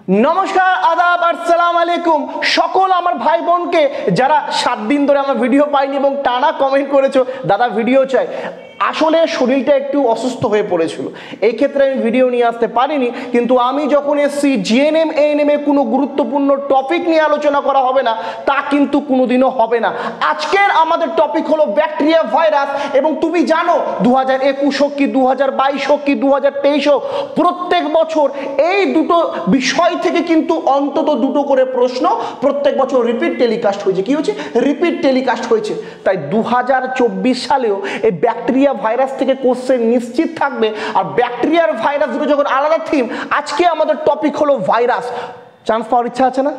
নমস্কার, আদাব, আসসালামু আলাইকুম সকল আমার ভাই বোনকে যারা 7 দিন ধরে আমার ভিডিও পাইনি এবং টানা কমেন্ট করেছো দাদা ভিডিও চাই। আসলে শরীরটা একটু অসুস্থ হয়ে পড়েছিল, এই ক্ষেত্রে আমি ভিডিও নিয়ে আসতে পারিনি। কিন্তু আমি যখন এসছি জিএনএম এএনএম এর কোনো গুরুত্বপূর্ণ টপিক নিয়ে আলোচনা করা হবে না, তা কিন্তু কোনোদিনও হবে না। আজকের আমাদের টপিক হলো ব্যাকটেরিয়া ভাইরাস। এবং তুমি জানো 2021 হোক কি 2022 হোক কি 2023 হোক, প্রত্যেক বছর এই দুটো বিষয় থেকে কিন্তু অন্তত দুটো করে প্রশ্ন প্রত্যেক বছর রিপিট টেলিকাস্ট হয়েছে। কি হয়েছে? রিপিট টেলিকাস্ট হয়েছে। তাই 2024 সালেও এই ব্যাকটেরিয়া ভাইরাস থেকে কোশ্চেন নিশ্চিত থাকবে। আর ব্যাকটেরিয়ার ভাইরাস দুটো যখন আলাদা থিম, আজকে আমাদের টপিক হলো ভাইরাস। চান্স পাওয়ার ইচ্ছা আছে না?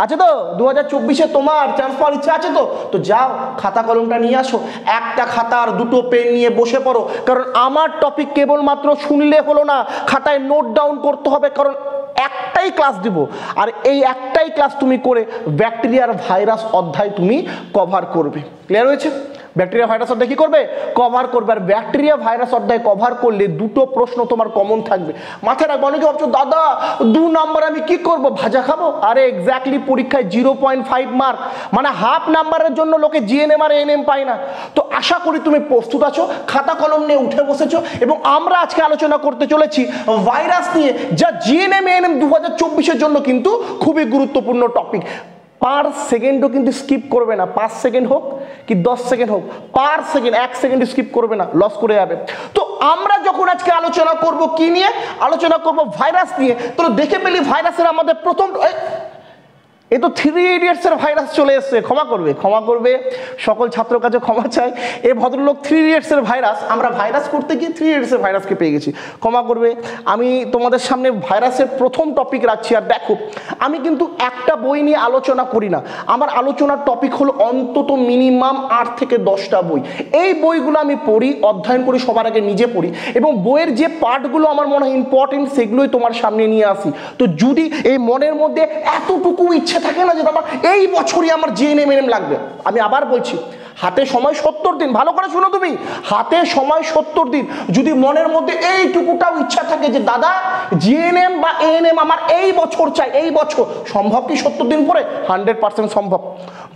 আছে তো? 2024-এ তোমার চান্স পাওয়ার ইচ্ছা আছে তো? তো যাও খাতা কলমটা নিয়ে আসো, একটা খাতা আর দুটো পেন নিয়ে বসে পড়ো। কারণ আমার টপিক কেবলমাত্র শুনলে হলো না, খাতায় নোট ডাউন করতে হবে। কারণ একটাই ক্লাস দিব, আর এই একটাই ক্লাস তুমি করে ব্যাকটেরিয়ার ভাইরাস অধ্যায় তুমি কভার করবে। ক্লিয়ার হয়েছে? ব্যাকটেরিয়া ভাইরাস অধ্যায় কি করবে? কভার করবে। আর ব্যাকটেরিয়া ভাইরাস অধ্যায় কভার করলে দুটো প্রশ্ন তোমার কমন থাকবে। মাথায় রাখবো। অনেকে ভাবছো দাদা 2 নম্বর আমি কি করব, ভাজা খাবো? আরে এক্স্যাক্টলি পরীক্ষায় 0.5 মার্ক, মানে হাফ নাম্বারের জন্য লোকে জিএনএম আর এএনএম পায় না। তো আশা করি তুমি প্রস্তুত আছো, খাতা কলম নিয়ে উঠে বসেছো। এবং আমরা আজকে আলোচনা করতে চলেছি ভাইরাস নিয়ে, যা জিএনএম এএনএম 2024-এর জন্য কিন্তু খুবই গুরুত্বপূর্ণ টপিক। পার সেকেন্ডও কিন্তু স্কিপ করবে না। 5 সেকেন্ড হোক কি 10 সেকেন্ড হোক, পার সেকেন্ড 1 সেকেন্ড স্কিপ করবে না, লস করে যাবে। তো আমরা যখন আজকে আলোচনা করব কি নিয়ে, আলোচনা করব ভাইরাস নিয়ে। তো দেখে পেলি ভাইরাসের আমাদের প্রথম এই তো 3 ইডিয়টসের ভাইরাস চলে এসছে। ক্ষমা করবে সকল ছাত্র কাছে ক্ষমা চাই। এই ভদ্রলোক 3 ইডিয়টসের ভাইরাস, আমরা ভাইরাস করতে গিয়ে 3 ইডিয়টসের ভাইরাসকে পেয়ে গেছি। ক্ষমা করবে। আমি তোমাদের সামনে ভাইরাসের প্রথম টপিক রাখছি। আর দেখো, আমি কিন্তু একটা বই নিয়ে আলোচনা করি না। আমার আলোচনার টপিক হলো অন্তত মিনিমাম 8 থেকে 10টা বই। এই বইগুলো আমি পড়ি, অধ্যয়ন করি, সবার আগে নিজে পড়ি, এবং বইয়ের যে পার্টগুলো আমার মনে হয় ইম্পর্টেন্ট সেগুলোই তোমার সামনে নিয়ে আসি। তো যদি এই মনের মধ্যে এতটুকু ইচ্ছে থাকে না যে আমার এই বছরই আমার জিএনএম এএনএম লাগবে, আমি আবার বলছি, হাতে সময় 70 দিন। ভালো করে শোনো তুমি, হাতে সময় 70 দিন। যদি মনের মধ্যে এইটুকুটাও ইচ্ছা থাকে যে দাদা জিএনএম বা এএনএম আমার এই বছর চাই, এই বছর, সম্ভব কি 70 দিন পরে? 100% সম্ভব।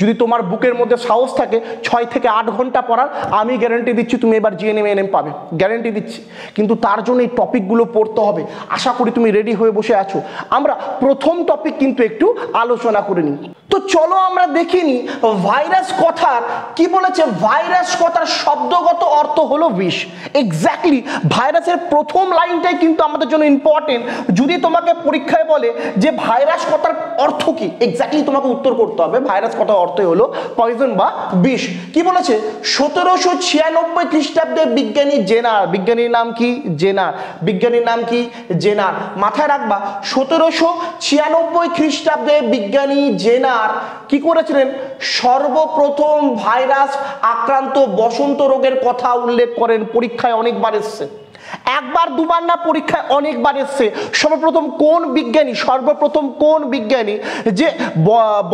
যদি তোমার বুকের মধ্যে সাহস থাকে 6 থেকে 8 ঘন্টা পড়ার, আমি গ্যারান্টি দিচ্ছি তুমি এবার জিএনএম এএনএম পাবে, গ্যারান্টি দিচ্ছি। কিন্তু তার জন্য এই টপিকগুলো পড়তে হবে। আশা করি তুমি রেডি হয়ে বসে আছো। আমরা প্রথম টপিক কিন্তু একটু আলোচনা করে নিই। তো চলো আমরা দেখিনি ভাইরাস কথার কি বলেছে। ভাইরাস কথার শব্দগত অর্থ হলো বিষ। এক্স্যাক্টলি ভাইরাসের প্রথম লাইনটাই কিন্তু আমাদের জন্য ইম্পর্টেন্ট। যদি তোমাকে পরীক্ষায় বলে যে ভাইরাস কথার অর্থ কি, এক্স্যাক্টলি তোমাকে উত্তর করতে হবে ভাইরাস কথার অর্থ হলো পয়জন বা বিষ। কি বলেছে? 1796 খ্রিস্টাব্দে বিজ্ঞানী জেনার, বিজ্ঞানীর নাম কি? জেনার। বিজ্ঞানীর নাম কি? জেনার। মাথায় রাখবা, 1796 খ্রিস্টাব্দে বিজ্ঞানী জেনার কি করেছিলেন? সর্বপ্রথম ভাইরাস আক্রান্ত বসন্ত রোগের কথা উল্লেখ করেন। পরীক্ষায় অনেকবার এসছে, একবার দুবার না, পরীক্ষায় অনেকবার এসছে। সর্বপ্রথম কোন বিজ্ঞানী যে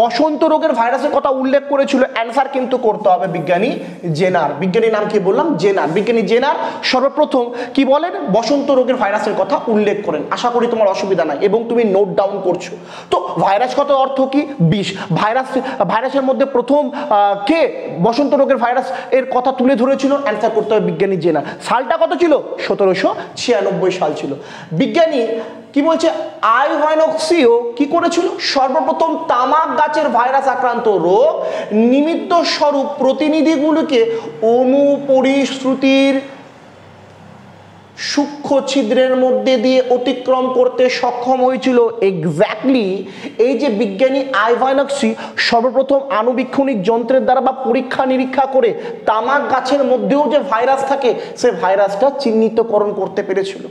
বসন্ত রোগের ভাইরাসের কথা উল্লেখ করেছিল? অ্যান্সার কিন্তু করতে হবে বিজ্ঞানী জেনার। বিজ্ঞানীর নাম কি বললাম? জেনার। বিজ্ঞানী জেনার সর্বপ্রথম কি বলেন? বসন্ত রোগের ভাইরাসের কথা উল্লেখ করেন। আশা করি তোমার অসুবিধা নাই এবং তুমি নোট ডাউন করছো। তো ভাইরাস কথার অর্থ কি? বিষ। ভাইরাসের মধ্যে প্রথম কে বসন্ত রোগের ভাইরাস এর কথা তুলে ধরেছিল? অ্যান্সার করতে হবে বিজ্ঞানী জেনার। সালটা কত ছিল? 1796 সাল ছিল। বিজ্ঞানী কি বলছে? আইভানক্সিও কি করেছিল? সর্বপ্রথম তামাক গাছের ভাইরাস আক্রান্ত রোগ নিমিত্ত স্বরূপ প্রতিনিধিগুলোকে অনুপরিশ্রুতির সূক্ষ্ম ছিদ্রের মধ্যে দিয়ে অতিক্রম করতে সক্ষম হয়েছিল। এক্স্যাক্টলি এই যে বিজ্ঞানী আইভানক্সি সর্বপ্রথম আণুবীক্ষণিক যন্ত্রের দ্বারা বা পরীক্ষা নিরীক্ষা করে তামাক গাছের মধ্যেও যে ভাইরাস থাকে সে ভাইরাসটা চিহ্নিতকরণ করতে পেরেছিল।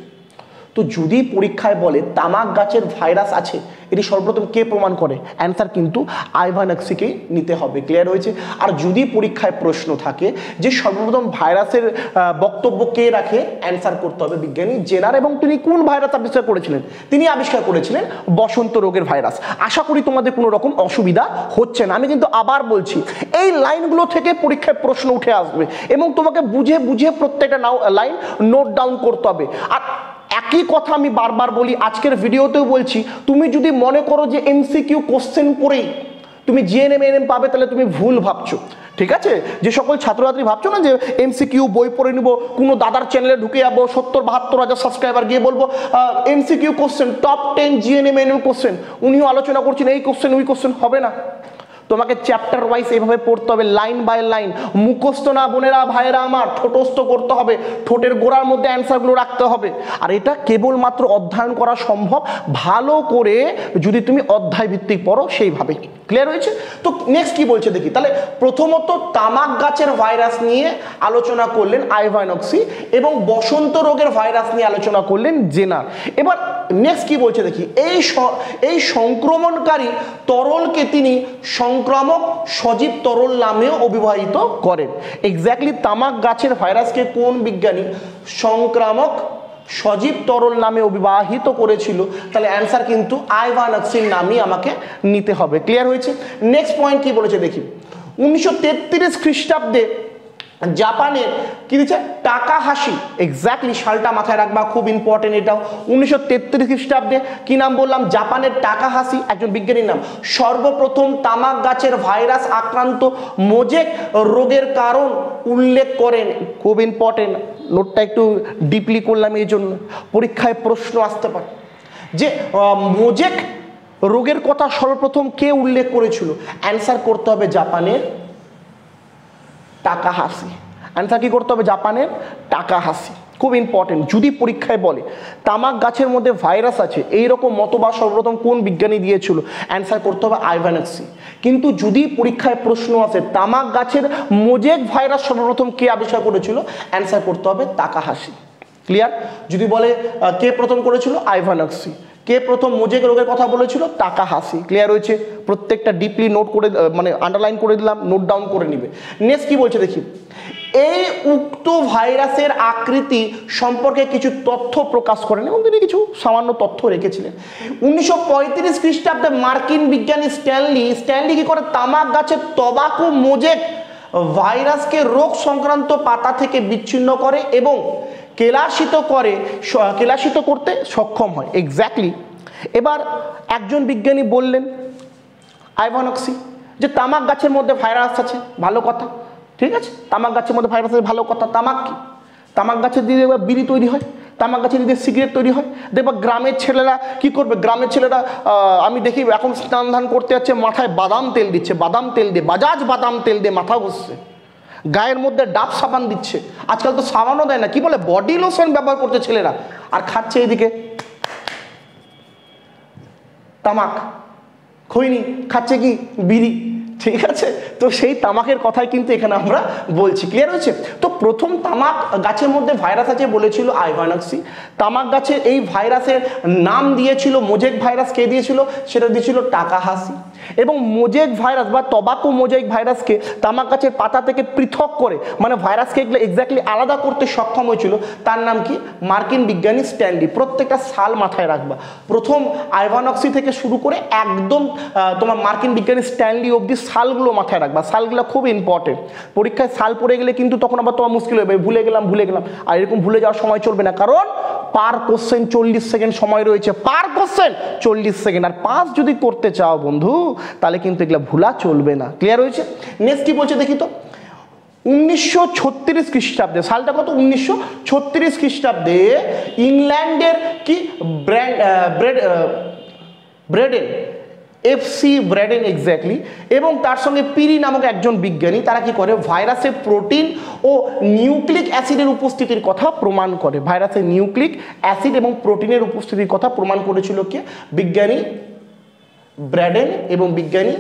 তো যদি পরীক্ষায় বলে তামাক গাছের ভাইরাস আছে, এটি সর্বপ্রথম কে প্রমাণ করে? অ্যান্সার কিন্তু আইভানক্সিকে নিতে হবে। ক্লিয়ার হয়েছে? আর যদি পরীক্ষায় প্রশ্ন থাকে যে সর্বপ্রথম ভাইরাসের বক্তব্য কে রাখে, অ্যান্সার করতে হবে বিজ্ঞানী জেনার। এবং তিনি কোন ভাইরাস আবিষ্কার করেছিলেন? তিনি আবিষ্কার করেছিলেন বসন্ত রোগের ভাইরাস। আশা করি তোমাদের কোনো রকম অসুবিধা হচ্ছে না। আমি কিন্তু আবার বলছি, এই লাইনগুলো থেকে পরীক্ষায় প্রশ্ন উঠে আসবে এবং তোমাকে বুঝে বুঝে প্রত্যেকটা লাইন নোট ডাউন করতে হবে। আর একই কথা আমি বারবার বলি, আজকের ভিডিওতেও বলছি, তুমি যদি মনে করো যে এমসিকিউ কোশ্চেন পড়েই তুমি জিএনএম এনএম পাবে, তাহলে তুমি ভুল ভাবছো। ঠিক আছে, যে সকল ছাত্রছাত্রী ভাবছো না যে এমসিকিউ বই পড়ে নিব, কোনো দাদার চ্যানেলে ঢুকে যাবো, 70-72 হাজার সাবস্ক্রাইবার, গিয়ে বলবো MCQ question top 10 GNM NM question, উনিও আলোচনা করছেন এই কোশ্চেন ওই কোশ্চেন, হবে না। তোমাকে চ্যাপ্টার ওয়াইজ এইভাবে পড়তে হবে, লাইন বাই লাইন, মুখস্থ না বোনেরা ভাইয়েরা আমার, ঠোঁটস্থ করতে হবে, ঠোঁটের গোড়ার মধ্যে অ্যান্সারগুলো রাখতে হবে। আর এটা কেবলমাত্র অধ্যয়ন করা সম্ভব ভালো করে যদি তুমি অধ্যায় ভিত্তিক পড়ো সেইভাবে। ক্লিয়ার হয়েছে? তো নেক্সট কি বলছে দেখি। তাহলে প্রথমত তামাক গাছের ভাইরাস নিয়ে আলোচনা করলেন আইভানক্সি, এবং বসন্ত রোগের ভাইরাস নিয়ে আলোচনা করলেন জেনার। এবার নেক্সট কি বলছে দেখি। এই সংক্রমণকারী তরলকে তিনি সংক্রামক সজীব তরল নামেও অভিহিত করেন। এক্স্যাক্টলি তামাক গাছের ভাইরাসকে কোন বিজ্ঞানী সংক্রামক সজীব তরল নামে অভিবাহিত করেছিল? তাহলে অ্যান্সার কিন্তু আইভানক্সির নামই আমাকে নিতে হবে। ক্লিয়ার হয়েছে? নেক্সট পয়েন্ট কি বলেছে দেখি। 1933 খ্রিস্টাব্দে জাপানের কি দিচ্ছে টাকাহাশি, এক্স্যাক্টলি সালটা মাথায় রাখবা, খুব ইম্পর্টেন্ট এটাও। 1933 খ্রিস্টাব্দে কি নাম বললাম? জাপানের টাকাহাশি, একজন বিজ্ঞানীর নাম, সর্বপ্রথম তামাক গাছের ভাইরাস আক্রান্ত মোজেক রোগের কারণ উল্লেখ করেন। খুব ইম্পর্টেন্ট, নোটটা একটু ডিপলি করলাম এই জন্য, পরীক্ষায় প্রশ্ন আসতে পারে যে মোজেক রোগের কথা সর্বপ্রথম কে উল্লেখ করেছিল? অ্যান্সার করতে হবে জাপানের টাকাহাশি। অ্যান্সার কি করতে হবে? জাপানের টাকাহাশি। খুব ইম্পর্টেন্ট, যদি পরীক্ষায় বলে তামাক গাছের মধ্যে ভাইরাস আছে এইরকম মতবাদ সর্বপ্রথম কোন বিজ্ঞানী দিয়েছিল? অ্যান্সার করতে হবে আইভানক্সি। কিন্তু যদি পরীক্ষায় প্রশ্ন আসে তামাক গাছের মোজেক ভাইরাস সর্বপ্রথম কে আবিষ্কার করেছিল? অ্যান্সার করতে হবে টাকাহাশি। ক্লিয়ার? যদি বলে কে প্রথম করেছিল? আইভানক্সি। কে প্রথম মোজেক রোগের কথা বলেছিল? টাকাহাশি। ক্লিয়ার হয়েছে? প্রত্যেকটা ডিপলি নোট করে, মানে আন্ডারলাইন করে দিলাম, নোট ডাউন করে নিবে। নেক্সট কি বলছে দেখি। এই উক্ত ভাইরাসের আকৃতি সম্পর্কে কিছু তথ্য প্রকাশ করেন এবং তিনি কিছু সামান্য তথ্য রেখেছিলেন। 1935 খ্রিস্টাব্দে মার্কিন বিজ্ঞানী স্ট্যানলি কি করে? তামাক গাছের তবাকু মোজেক ভাইরাসকে রোগ সংক্রান্ত পাতা থেকে বিচ্ছিন্ন করে এবং কেলাসিত করতে সক্ষম হয়। এক্স্যাক্টলি। এবার একজন বিজ্ঞানী বললেন আইভানক্সি যে তামাক গাছের মধ্যে ভাইরাস আছে, ভালো কথা, ঠিক আছে, তামাক গাছের মধ্যে ভাইরাস আছে, ভালো কথা। তামাক কি? তামাক গাছের দিয়ে বিড়ি তৈরি হয়, তামাক গাছের দিয়ে সিগারেট তৈরি হয়। দেখবা গ্রামের ছেলেরা কি করবে? গ্রামের ছেলেরা আমি দেখি এখন স্নান ধান করতে যাচ্ছে, মাথায় বাদাম তেল দিচ্ছে, বাদাম তেল দিয়ে, বাজাজ বাদাম তেল দিয়ে মাথা ঘষছে, গায়ের মধ্যে ডাব সাবান দিচ্ছে। আজকাল তো সাবানও দেয় না, কি বলে বডি লোশন ব্যবহার করছে ছেলেরা, আর খাচ্ছে এদিকে তামাক, খৈনি খাচ্ছে কি? বিড়ি। ঠিক আছে, তো সেই তামাকের কথাই কিন্তু এখানে আমরা বলছি। ক্লিয়ার হয়েছে? তো প্রথম তামাক গাছের মধ্যে ভাইরাস আছে বলেছিল আইভানক্সি। তামাক গাছের এই ভাইরাসের নাম দিয়েছিল মোজেক ভাইরাস। কে দিয়েছিল? সেটা দিয়েছিল টাকাহাশি। এবং মোজেক ভাইরাস বা তবাকু মোজেক ভাইরাসকে তামাক গাছের পাতা থেকে পৃথক করে, মানে ভাইরাসকে এক্স্যাক্টলি আলাদা করতে সক্ষম হয়েছিল, তার নাম কি? মার্কিন বিজ্ঞানী স্ট্যানলি। প্রত্যেকটা সাল মাথায় রাখবা, প্রথম আইভানক্সি থেকে শুরু করে একদম তোমার মার্কিন বিজ্ঞানী স্ট্যানলি অবধি সালগুলো মাথায় রাখবা। সালগুলো খুব ইম্পর্টেন্ট, পরীক্ষায় সাল পড়ে গেলে কিন্তু তখন আবার তোমার মুশকিল হবে, ভুলে গেলাম। আর এরকম ভুলে যাওয়ার সময় চলবে না, কারণ পার কোশ্চেন 40 সেকেন্ড সময় রয়েছে, পার কোশ্চেন 40 সেকেন্ড। আর পাস যদি করতে চাও বন্ধু, তাহলে কিন্তু এগুলো ভুলা চলবে না। ক্লিয়ার হয়েছে? নেক্সট কি বলছে দেখি তো। 1936 খ্রিস্টাব্দে, সালটা কত? 1936 খ্রিস্টাব্দে ইংল্যান্ডের কি ব্রেডেন, এফসি ব্রেডেন, এক্স্যাক্টলি, এবং তার সঙ্গে পিরি নামক একজন বিজ্ঞানী, তারা কি করে? ভাইরাসে প্রোটিন ও নিউক্লিক অ্যাসিডের উপস্থিতির কথা প্রমাণ করে। ভাইরাসে নিউক্লিক অ্যাসিড এবং প্রোটিনের উপস্থিতির কথা প্রমাণ করেছিল কে? বিজ্ঞানী ব্রেডেন এবং বিজ্ঞানী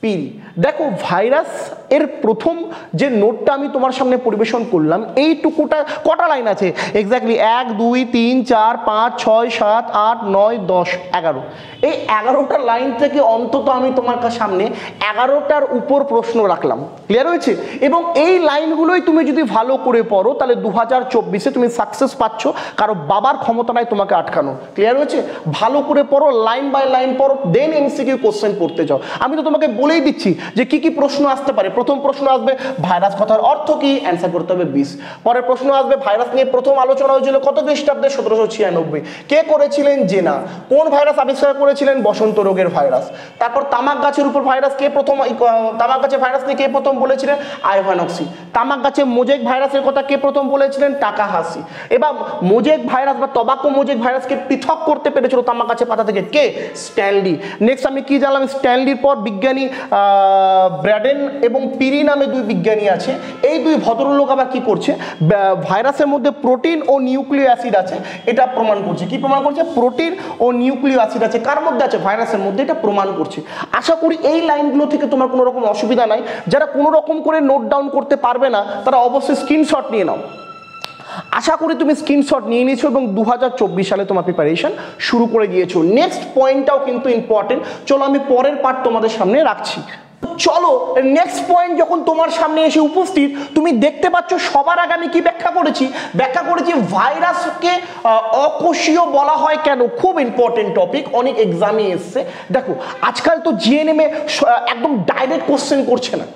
পিরি। দেখো ভাইরাস এর প্রথম যে নোটটা আমি তোমার সামনে পরিবেশন করলাম, এইটুকুটা কটা লাইন আছে? এক্স্যাক্টলি 1 2 3 4 5 6 7 8 9 10 11। এই 11টা লাইন থেকে অন্তত আমি তোমার সামনে 11টার উপর প্রশ্ন রাখলাম। ক্লিয়ার হয়েছে? এবং এই লাইনগুলোই তুমি যদি ভালো করে পড়ো, তাহলে 2024-এ তুমি সাকসেস পাচ্ছ, কারণ বাবার ক্ষমতা নাই তোমাকে আটকানো। ক্লিয়ার হয়েছে? ভালো করে পড়ো, লাইন বাই লাইন পড়ো, দেন এমসিকিউ কোশ্চেন পড়তে যাও। আমি তো তোমাকে বলে বলেই দিচ্ছি যে কি কি প্রশ্ন আসতে পারে। প্রথম প্রশ্ন আসবে ভাইরাস কথার অর্থ কি, অ্যান্সার করতে হবে 20। পরের প্রশ্ন আসবে ভাইরাস নিয়ে প্রথম আলোচনা হয়েছিল কত খ্রিস্টাব্দে, 1796। কে করেছিলেন, জেনা। কোন ভাইরাস আবিষ্কার করেছিলেন, বসন্ত রোগের ভাইরাস। তারপর তামাক গাছের উপর ভাইরাস কে প্রথম, তামাক গাছের ভাইরাস নিয়ে কে প্রথম বলেছিলেন, আইভানক্সি। তামাক গাছে মোজেক ভাইরাসের কথা কে প্রথম বলেছিলেন, টাকাহাসি। এবার মোজেক ভাইরাস বা টবাকো মোজেক ভাইরাসকে পৃথক করতে পেরেছিল তামাক গাছের পাতা থেকে কে, স্ট্যানলি। নেক্সট আমি কি জানলাম, স্ট্যানলির পর বিজ্ঞানী ব্র্যাডেন এবং পিরি নামে দুই বিজ্ঞানী আছে। এই দুই ভদ্রলোক আবার কি করছে, ভাইরাসের মধ্যে প্রোটিন ও নিউক্লিক অ্যাসিড আছে এটা প্রমাণ করছে। কি প্রমাণ করছে, প্রোটিন ও নিউক্লিক অ্যাসিড আছে কার মধ্যে আছে, ভাইরাসের মধ্যে, এটা প্রমাণ করছে। আশা করি এই লাইনগুলো থেকে তোমার কোনো রকম অসুবিধা নাই। যারা কোনো রকম করে নোট ডাউন করতে পারবে না তারা অবশ্যই স্ক্রিনশট নিয়ে নাও। আশা করি তুমি স্ক্রিনশট নিয়ে নিয়েছো এবং 2024 সালে তোমার প্রিপারেশন শুরু করে দিয়েছো। নেক্সট পয়েন্টটাও কিন্তু ইম্পর্টেন্ট, চলো আমি পরের পার্ট তোমাদের সামনে রাখছি। চলো নেক্সট পয়েন্ট যখন তোমার সামনে এসে উপস্থিত, তুমি দেখতে পাচ্ছ সবার আগে আমি কি ব্যাখ্যা করেছি, ভাইরাসকে অকোষীয় বলা হয় কেন। খুব ইম্পর্টেন্ট টপিক, অনেক এক্সামে এসছে। দেখো আজকাল তো জিএনএমে একদম ডাইরেক্ট কোশ্চেন করছে না,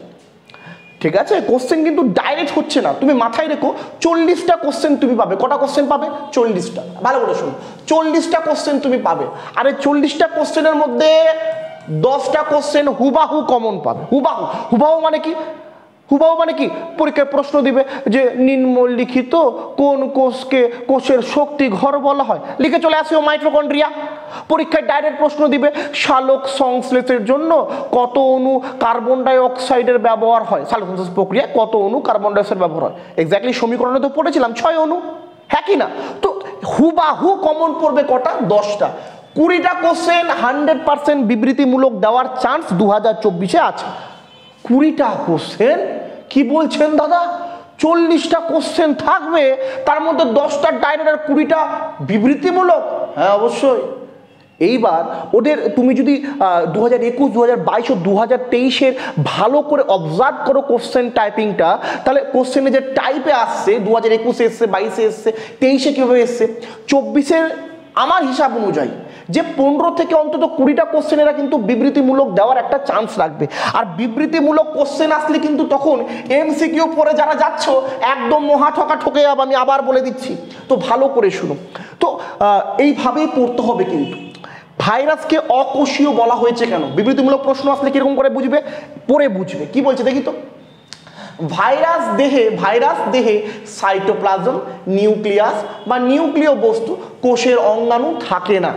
ঠিক আছে, কোশ্চেন কিন্তু ডাইরেক্ট হচ্ছে না। তুমি মাথায় রেখো 40টা কোশ্চেন তুমি পাবে। কটা কোশ্চেন পাবে, 40টা। ভালো করে শোনো, 40টা কোশ্চেন তুমি পাবে। আর এই 40টা কোশ্চেনের মধ্যে 10টা কোশ্চেন হুবাহু কমন পাবে। হুবাহু, হুবাহু মানে কি, হুবাহু মানে কি, পরীক্ষায় প্রশ্ন দিবে যে নিম্নলিখিত কোন কোষকে কোষের শক্তি ঘর বলা হয়, লিখে চলে আসিও মাইটোকন্ড্রিয়া। পরীক্ষায় ডাইরেক্ট প্রশ্ন দিবে সালোক সংশ্লেষের জন্য কত অণু কার্বন ডাই অক্সাইডের ব্যবহার হয়, সালোক সংশ্লেষ প্রক্রিয়ায় কত অণু কার্বন ডাই অক্সাইড ব্যবহার হয়। এক্স্যাক্টলি সমীকরণে তো পড়েছিলাম 6 অণু, হ্যাঁ কি না। তো হুবাহু কমন পড়বে কটা, 10টা। 20টা কোশ্চেন 100% বিবৃতিমূলক দেওয়ার চান্স 2024-এ আছে। 20টা কোশ্চেন কি বলছেন দাদা, 40টা কোশ্চেন থাকবে, তার মধ্যে 10টা ডাইরেক্ট আর 20টা বিবৃতিমূলক। হ্যাঁ অবশ্যই। এইবার ওদের তুমি যদি 2021, 2022 ও 2023-এর ভালো করে অবজার্ভ করো কোশ্চেন টাইপিংটা, তাহলে কোশ্চেনে যে টাইপে আসছে 2021-এ এসছে, 22-এ এসছে, 23-এ কীভাবে এসছে, 24-এর আমার হিসাব অনুযায়ী যে 15 থেকে অন্তত 20টা কোশ্চেন এরা কিন্তু বিবৃতিমূলক দেওয়ার একটা চান্স রাখবে। আর বিবৃতিমূলক কোশ্চেন আসলে কিন্তু তখন এমসিকিউ পরে যারা যাচ্ছ একদম মহা ঠকা ঠকে যাবে, আমি আবার বলে দিচ্ছি। তো ভালো করে শুনো, তো এইভাবেই পড়তে হবে। কিন্তু ভাইরাসকে অকোষীয় বলা হয়েছে কেন, বিবৃতিমূলক প্রশ্ন আসলে কিরকম করে বুঝবে, পরে বুঝবে। কি বলছে দেখি তো, ভাইরাস দেহে সাইটোপ্লাজম, নিউক্লিয়াস বা নিউক্লিয় বস্তু, কোষের অঙ্গাণু থাকে না,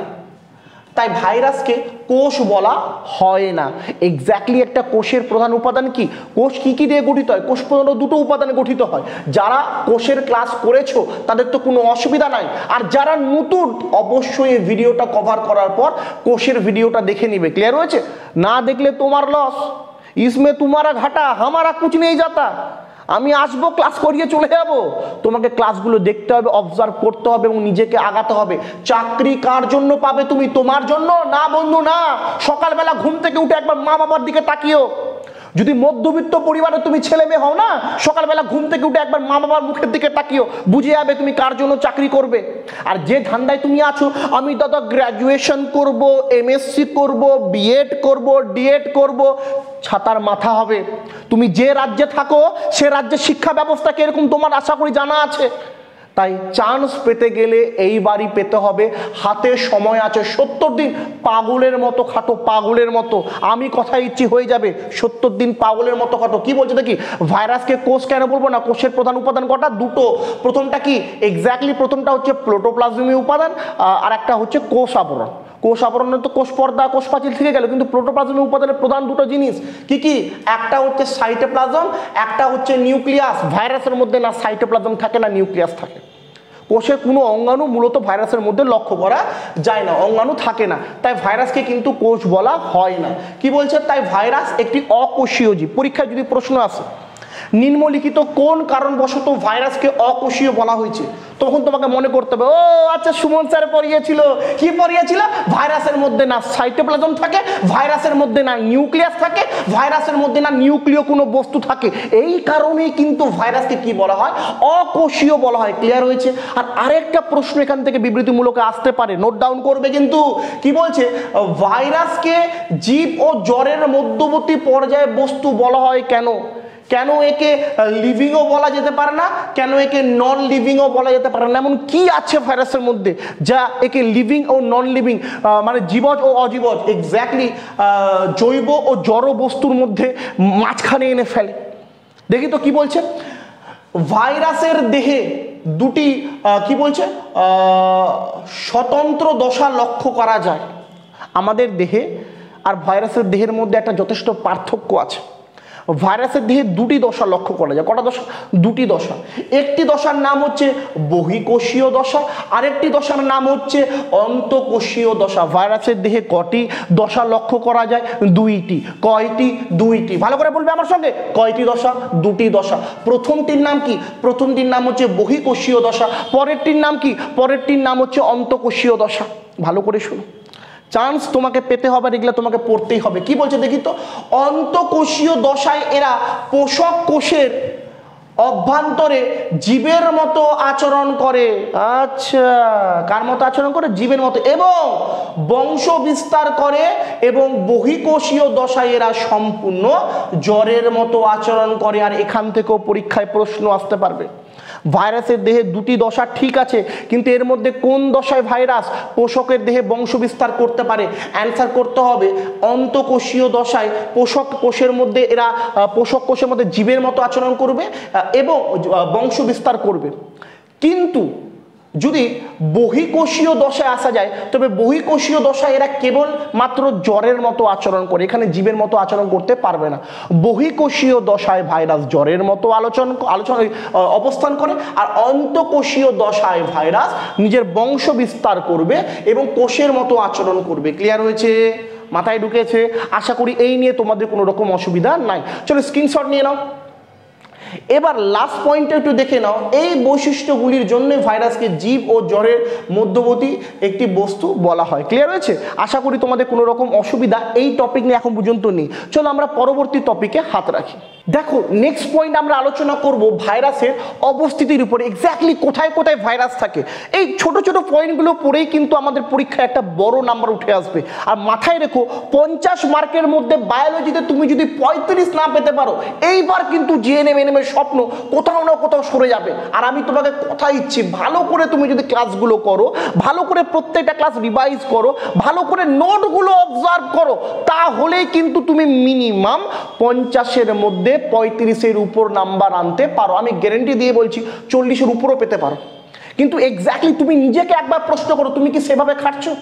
তাই ভাইরাসকে কোষ বলা হয় না। এক্স্যাক্টলি একটা কোষের প্রধান উপাদান কি, কোষ কি কি দিয়ে গঠিত হয়, কোষ প্রধানত 2টো উপাদানে গঠিত হয়। যারা কোষের ক্লাস করেছো তাদের তো কোনো অসুবিধা নাই, আর যারা নতুন অবশ্যই এই ভিডিওটা কভার করার পর কোষের ভিডিওটা দেখে নিবে। ক্লিয়ার হয়েছে, না দেখলে তোমার লস, ইসমে তোমারা ঘাটা হামারা কুছ নেই যাতা। আমি আসবো, ক্লাস করিয়ে চলে যাব, তোমাকে ক্লাসগুলো দেখতে হবে, অবজার্ভ করতে হবে এবং নিজেকে আগাতে হবে। চাকরি কার জন্য পাবে তুমি, তোমার জন্য না বন্ধু, না। সকালবেলা ঘুম থেকে উঠে একবার মা বাবার দিকে তাকিও। যদি মধ্যবিত্ত পরিবারে তুমি ছেলে মেয়ে হও না, সকালবেলা ঘুম থেকে উঠে একবার মা বাবার মুখের দিকে তাকিও, বুঝে যাবে তুমি কার জন্য চাকরি করবে। আর যে ধান্দায় তুমি আছো, আমি দাদা গ্র্যাজুয়েশন করব, এমএসসি করব, বিএড করব, ডিএড করব, ছাতার মাথা হবে। তুমি যে রাজ্যে থাকো সে রাজ্যের শিক্ষা ব্যবস্থা কিরকম তোমার আশা করি জানা আছে। তাই চান্স পেতে গেলে এইবারই পেতে হবে, হাতে সময় আছে। 70 দিন পাগলের মতো খাটো, পাগলের মতো। আমি কথা ইচ্ছি হয়ে যাবে, 70 দিন পাগলের মতো খাটো। কি বলছে দেখি, ভাইরাসকে কোষ কেন বলবো না, কোষের প্রধান উপাদান কটা, 2টো। প্রথমটা কি, এক্স্যাক্টলি প্রথমটা হচ্ছে প্রোটোপ্লাজমীয় উপাদান, আর একটা হচ্ছে কোষ আবরণ। কোষ আবরণে তো কোষ পর্দা, কোষ পাঁচিল থেকে গেল, কিন্তু প্রোটোপ্লাজমীয় উপাদানের প্রধান 2টো জিনিস কি কি, একটা হচ্ছে সাইটোপ্লাজম, একটা হচ্ছে নিউক্লিয়াস। ভাইরাসের মধ্যে না সাইটোপ্লাজম থাকে না নিউক্লিয়াস থাকে। কোষের কোনো অঙ্গাণু মূলত ভাইরাসের মধ্যে লক্ষ্য করা যায় না, অঙ্গাণু থাকে না, তাই ভাইরাসকে কিন্তু কোষ বলা হয় না। কি বলছে, তাই ভাইরাস একটি অকোষীয় জীব। পরীক্ষায় যদি প্রশ্ন আসে নিম্নলিখিত কোন কারণবশত ভাইরাসকে অকোষীয় বলা হয়েছে? তখন তোমাকে মনে করতে হবে, ও আচ্ছা সুমন স্যার পড়িয়েছিল, কি পড়িয়েছিল? ভাইরাসের মধ্যে না সাইটোপ্লাজম থাকে, ভাইরাসের মধ্যে না নিউক্লিয়াস থাকে, ভাইরাসের মধ্যে না নিউক্লিয় কোনো বস্তু থাকে, এই কারণেই কিন্তু ভাইরাসকে কি বলা হয়? অকোষীয় বলা হয়। ক্লিয়ার হয়েছে? আর আরেকটা প্রশ্ন এখান থেকে বিবৃতিমূলক আসতে পারে, নোট ডাউন করবে কিন্তু। কি বলছে? ভাইরাসকে জীব ও জ্বরের মধ্যবর্তী পর্যায়ে বস্তু বলা হয় কেন? কেন একে লিভিংও বলা যেতে পারে না, কেন একে নন লিভিংও বলা যেতে পারে না? এমন কি আছে ভাইরাসের মধ্যে যা একে লিভিং ও নন লিভিং, মানে জীবজ ও অজীবজ, এক্স্যাক্টলি জৈব ও জড় বস্তুর মধ্যে মাঝখানে এনে ফেলে? দেখি তো কি বলছে। ভাইরাসের দেহে দুটি কি বলছে স্বতন্ত্র দশা লক্ষ্য করা যায়। আমাদের দেহে আর ভাইরাসের দেহের মধ্যে একটা যথেষ্ট পার্থক্য আছে। ভাইরাসের দেহে দুটি দশা লক্ষ্য করা যায়। কটা দশা? দুটি দশা। একটি দশার নাম হচ্ছে বহিঃকোষীয় দশা, আরেকটি দশার নাম হচ্ছে অন্তঃকোষীয় দশা। ভাইরাসের দেহে কটি দশা লক্ষ্য করা যায়? দুইটি। কয়টি? দুইটি। ভালো করে বলবে আমার সঙ্গে, কয়টি দশা? দুটি দশা। প্রথমটির নাম কি? প্রথমটির নাম হচ্ছে বহিঃকোষীয় দশা। পরেরটির নাম কি? পরেরটির নাম হচ্ছে অন্তঃকোষীয় দশা। ভালো করে শুনো, চান্স তোমাকে পেতে হবে, এগুলো তোমাকে পড়তেই হবে। কি বলছে দেখি তো। অন্তঃকোষীয় দশায় এরা পোষক কোষের অভ্যন্তরে জীবের মতো আচরণ করে। আচ্ছা, কার মতো আচরণ করে? জীবের মতো, এবং বংশ বিস্তার করে। এবং বহিঃকোষীয় দশায় এরা সম্পূর্ণ জ্বরের মতো আচরণ করে। আর এখান থেকেও পরীক্ষায় প্রশ্ন আসতে পারবে। ভাইরাসের দেহে দুটি দশা ঠিক আছে, কিন্তু এর মধ্যে কোন দশায় ভাইরাস পোষকের দেহে বংশ বিস্তার করতে পারে? অ্যান্সার করতে হবে অন্তঃকোষীয় দশায় পোষক কোষের মধ্যে এরা পোষক কোষের মধ্যে জীবের মতো আচরণ করবে এবং বংশ বিস্তার করবে। কিন্তু যদি বহিঃকোষীয় দশায় আসা যায়, তবে বহিঃকোষীয় দশায় এরা কেবল মাত্র জ্বরের মতো আচরণ করে, এখানে জীবের মতো আচরণ করতে পারবে না। বহিঃকোষীয় দশায় ভাইরাস জ্বরের মতো অবস্থান করে, আর অন্তঃকোষীয় দশায় ভাইরাস নিজের বংশ বিস্তার করবে এবং কোষের মতো আচরণ করবে। ক্লিয়ার হয়েছে? মাথায় ঢুকেছে? আশা করি এই নিয়ে তোমাদের কোনো রকম অসুবিধা নাই। চলো স্ক্রিনশট নিয়ে নাও। এবার লাস্ট পয়েন্টটা একটু দেখে নাও। এই বৈশিষ্ট্যগুলির জন্য ভাইরাসকে জীব ও জ্বরের মধ্যবর্তী একটি বস্তু বলা হয়। ক্লিয়ার হয়েছে? আশা করি তোমাদের কোনো রকম অসুবিধা এই টপিক নিয়ে এখন পর্যন্ত নেই। চলো আমরা পরবর্তী টপিকে হাত রাখি। দেখো, নেক্সট পয়েন্ট আমরা আলোচনা করব ভাইরাসের অবস্থিতির উপরে। এক্স্যাক্টলি কোথায় কোথায় ভাইরাস থাকে, এই ছোট ছোট পয়েন্টগুলো পড়েই কিন্তু আমাদের পরীক্ষায় একটা বড় নাম্বার উঠে আসবে। আর মাথায় রেখো, 50 মার্কের মধ্যে বায়োলজিতে তুমি যদি 35 না পেতে পারো, এইবার কিন্তু জিএনএম এনএম এর স্বপ্ন কোথাও না কোথাও সরে যাবে। আর আমি তোমাকে কথা দিচ্ছি, ভালো করে তুমি যদি ক্লাসগুলো করো, ভালো করে প্রত্যেকটা ক্লাস রিভাইজ করো, ভালো করে নোটগুলো অবজার্ভ করো, তাহলেই কিন্তু তুমি মিনিমাম 50-এর মধ্যে 35-এর উপর নাম্বার আনতে পারো। আমি গ্যারেন্টি দিয়ে বলছি 40-এর উপরও পেতে পারো। কিন্তু এক্স্যাক্টলি তুমি নিজেকে একবার প্রশ্ন করো, তুমি কি সেভাবে খাটছো?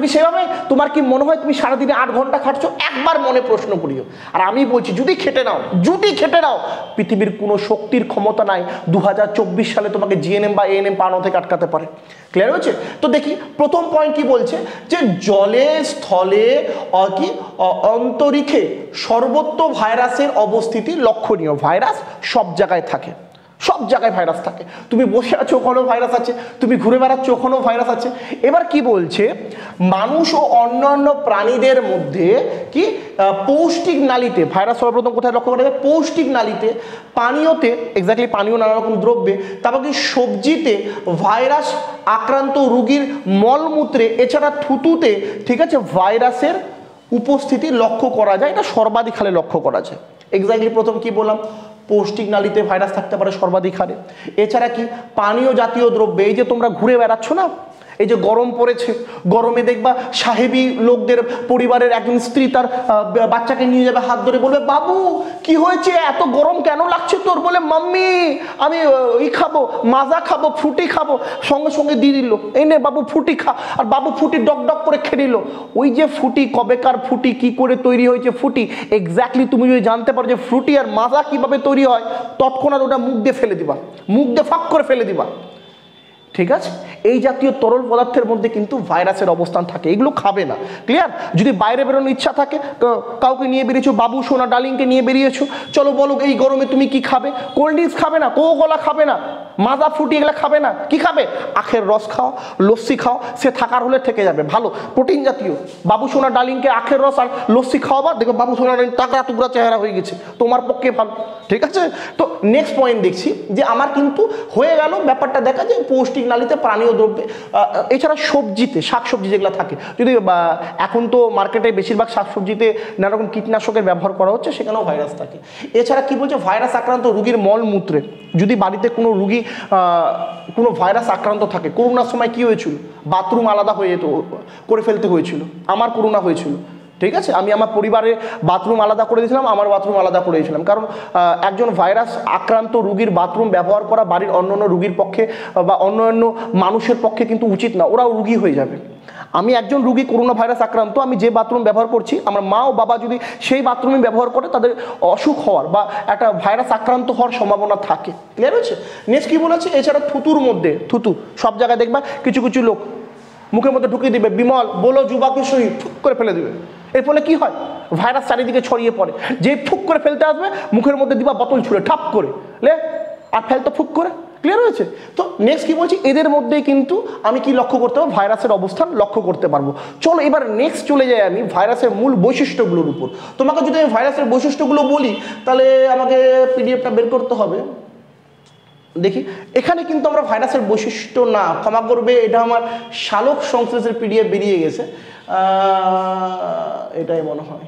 কি সেভাবে? তোমার কি মনে হয় তুমি সারাদিনে 8 ঘন্টা খাটছো? একবার মনে প্রশ্ন করিও। আর আমি বলছি, যদি খেটে নাও, পৃথিবীর কোনো শক্তির ক্ষমতা নাই 2024 সালে তোমাকে জিএনএম বা এএনএম পানো থেকে আটকাতে পারে। ক্লিয়ার হয়েছে? তো দেখি প্রথম পয়েন্ট কি বলছে, যে জলে, স্থলে কি অন্তরিক্ষে সর্বত্র ভাইরাসের অবস্থিতি লক্ষণীয়। ভাইরাস সব জায়গায় থাকে, সব জায়গায় ভাইরাস থাকে। তুমি বসে আছো, ওখানেও ভাইরাস আছে, তুমি ঘুরে বেড়াচ্ছ, ওখানেও ভাইরাস আছে। এবার কি বলছে, মানুষ ও অন্যান্য প্রাণীদের মধ্যে কি পৌষ্টিক নালীতে ভাইরাস সর্বপ্রথম কোথায় লক্ষ্য করা যাবে? পৌষ্টিক নালীতে, পানীয়তে, এক্স্যাক্টলি পানীয় নানা রকম দ্রব্যে, তারপর কি সবজিতে, ভাইরাস আক্রান্ত রোগীর মলমূত্রে, এছাড়া থুতুতে, ঠিক আছে, ভাইরাসের উপস্থিতি লক্ষ্য করা যায়। এটা সর্বাধিক হারে লক্ষ্য করা যায়। এক্স্যাক্টলি প্রথম কি বললাম, পৌষ্টিক নালীতে ভাইরাস থাকতে পারে সর্বাধিক হারে। এছাড়া কি পানীয় জাতীয় দ্রব্য, এই যে তোমরা ঘুরে বেড়াচ্ছ না, এই যে গরম পড়েছে, গরমে দেখবা সাহেবী লোকদের পরিবারের একজন স্ত্রী তার বাচ্চাকে নিয়ে যাবে, হাত ধরে বলবে, বাবু কি হয়েছে, এত গরম কেন লাগছে তোর? বলে, মাম্মি আমি খাবো, মাজা খাবো, ফ্রুটি খাবো। সঙ্গে সঙ্গে দিয়ে দিল, এই নে বাবু ফ্রুটি খা। আর বাবু ফ্রুটি ডক ডক করে খেয়ে নিল। ওই যে ফ্রুটি, কবেকার ফ্রুটি, কি করে তৈরি হয়েছে ফ্রুটি, এক্স্যাক্টলি তুমি যদি জানতে পারো যে ফ্রুটি আর মাজা কিভাবে তৈরি হয়, তৎক্ষণাৎ ওটা মুখ দিয়ে ফেলে দিবা, মুখ দিয়ে ফাঁক করে ফেলে দিবা। ঠিক আছে, এই জাতীয় তরল পদার্থের মধ্যে কিন্তু ভাইরাসের অবস্থান থাকে, এগুলো খাবে না। ক্লিয়ার? যদি বাইরে বেরোনোর ইচ্ছা থাকে, কাউকে নিয়ে বেরিয়েছো, বাবু সোনা ডার্লিংকে নিয়ে বেরিয়েছো, চলো বলো এই গরমে তুমি কি খাবে? কোল্ড ড্রিঙ্কস খাবে না, কোকা-কোলা খাবে না, মাজা ফ্রুটি এগুলো খাবে না, কি খাবে? আখের রস খাও, লস্যি খাও, সে থাকার হলে থেকে যাবে, ভালো প্রোটিন জাতীয়। বাবু সোনা ডার্লিংকে আখের রস আর লস্যি খাওয়াবা, দেখো বাবু সোনা ডার্লিং টাকরা টুকরা চেহারা হয়ে গেছে, তোমার পক্ষে ভালো। ঠিক আছে, তো নেক্সট পয়েন্ট দেখছি যে আমার কিন্তু হয়ে গেল ব্যাপারটা দেখা যায় পৌষ্টিক নালীতে, প্রাণীয় দ্রব্যে, এছাড়া সবজিতে, শাকসবজি যেগুলো থাকে, যদি এখন তো মার্কেটে বেশিরভাগ শাকসবজিতে নানা রকম কীটনাশকের ব্যবহার করা হচ্ছে, সেখানেও ভাইরাস থাকে। এছাড়া কি বলছে, ভাইরাস আক্রান্ত রোগীর মলমূত্রে, যদি বাড়িতে কোনো রুগী কোনো ভাইরাস আক্রান্ত থাকে, করোনার সময় কি হয়েছিল, বাথরুম আলাদা হয়ে যেত, করে ফেলতে হয়েছিল, আমার করোনা হয়েছিল। ঠিক আছে, আমি আমার পরিবারে বাথরুম আলাদা করে দিয়েছিলাম, আমার বাথরুম আলাদা করে দিয়েছিলাম, কারণ একজন ভাইরাস আক্রান্ত রুগীর বাথরুম ব্যবহার করা বাড়ির অন্যান্য রুগীর পক্ষে বা অন্যান্য মানুষের পক্ষে কিন্তু উচিত না, ওরাও রুগী হয়ে যাবে। আমি একজন রুগী করোনা ভাইরাস আক্রান্ত, আমি যে বাথরুম ব্যবহার করছি, আমার মা ও বাবা যদি সেই বাথরুমে ব্যবহার করে, তাদের অসুখ হওয়ার বা একটা ভাইরাস আক্রান্ত হওয়ার সম্ভাবনা থাকে। ক্লিয়ার হচ্ছে? নেক্সট কি বলেছে, এছাড়া থুতুর মধ্যে, থুতু সব জায়গায় দেখবা কিছু কিছু লোক মুখের মধ্যে ঢুকিয়ে দিবে, বিমল বলো যুবাকে সহি, ফুক করে ফেলে দিবে। এর ফলে কি হয়, ভাইরাস চারিদিকে ছড়িয়ে পড়ে। যে ফুক করে ফেলতে আসবে, মুখের মধ্যে দিবা বোতল ছুঁড়ে ঠাপ করে লে, আর ফেলতো ফুক করে। ক্লিয়ার হয়েছে? তো নেক্সট কি বলছি, এদের মধ্যেই কিন্তু আমি কি লক্ষ্য করতে পারবো, ভাইরাসের অবস্থান লক্ষ্য করতে পারবো। চলো এবার নেক্সট চলে যাই আমি ভাইরাসের মূল বৈশিষ্ট্যগুলোর উপর। তোমাকে যদি আমি ভাইরাসের বৈশিষ্ট্যগুলো বলি, তাহলে আমাকে পিডিএফটা বের করতে হবে। দেখি, এখানে কিন্তু আমরা ভাইরাসের বৈশিষ্ট্য না, ক্ষমা করবে, এটা আমার শালক সংশ্লেষের পিডিএফ বেরিয়ে গেছে, এটাই মনে হয়।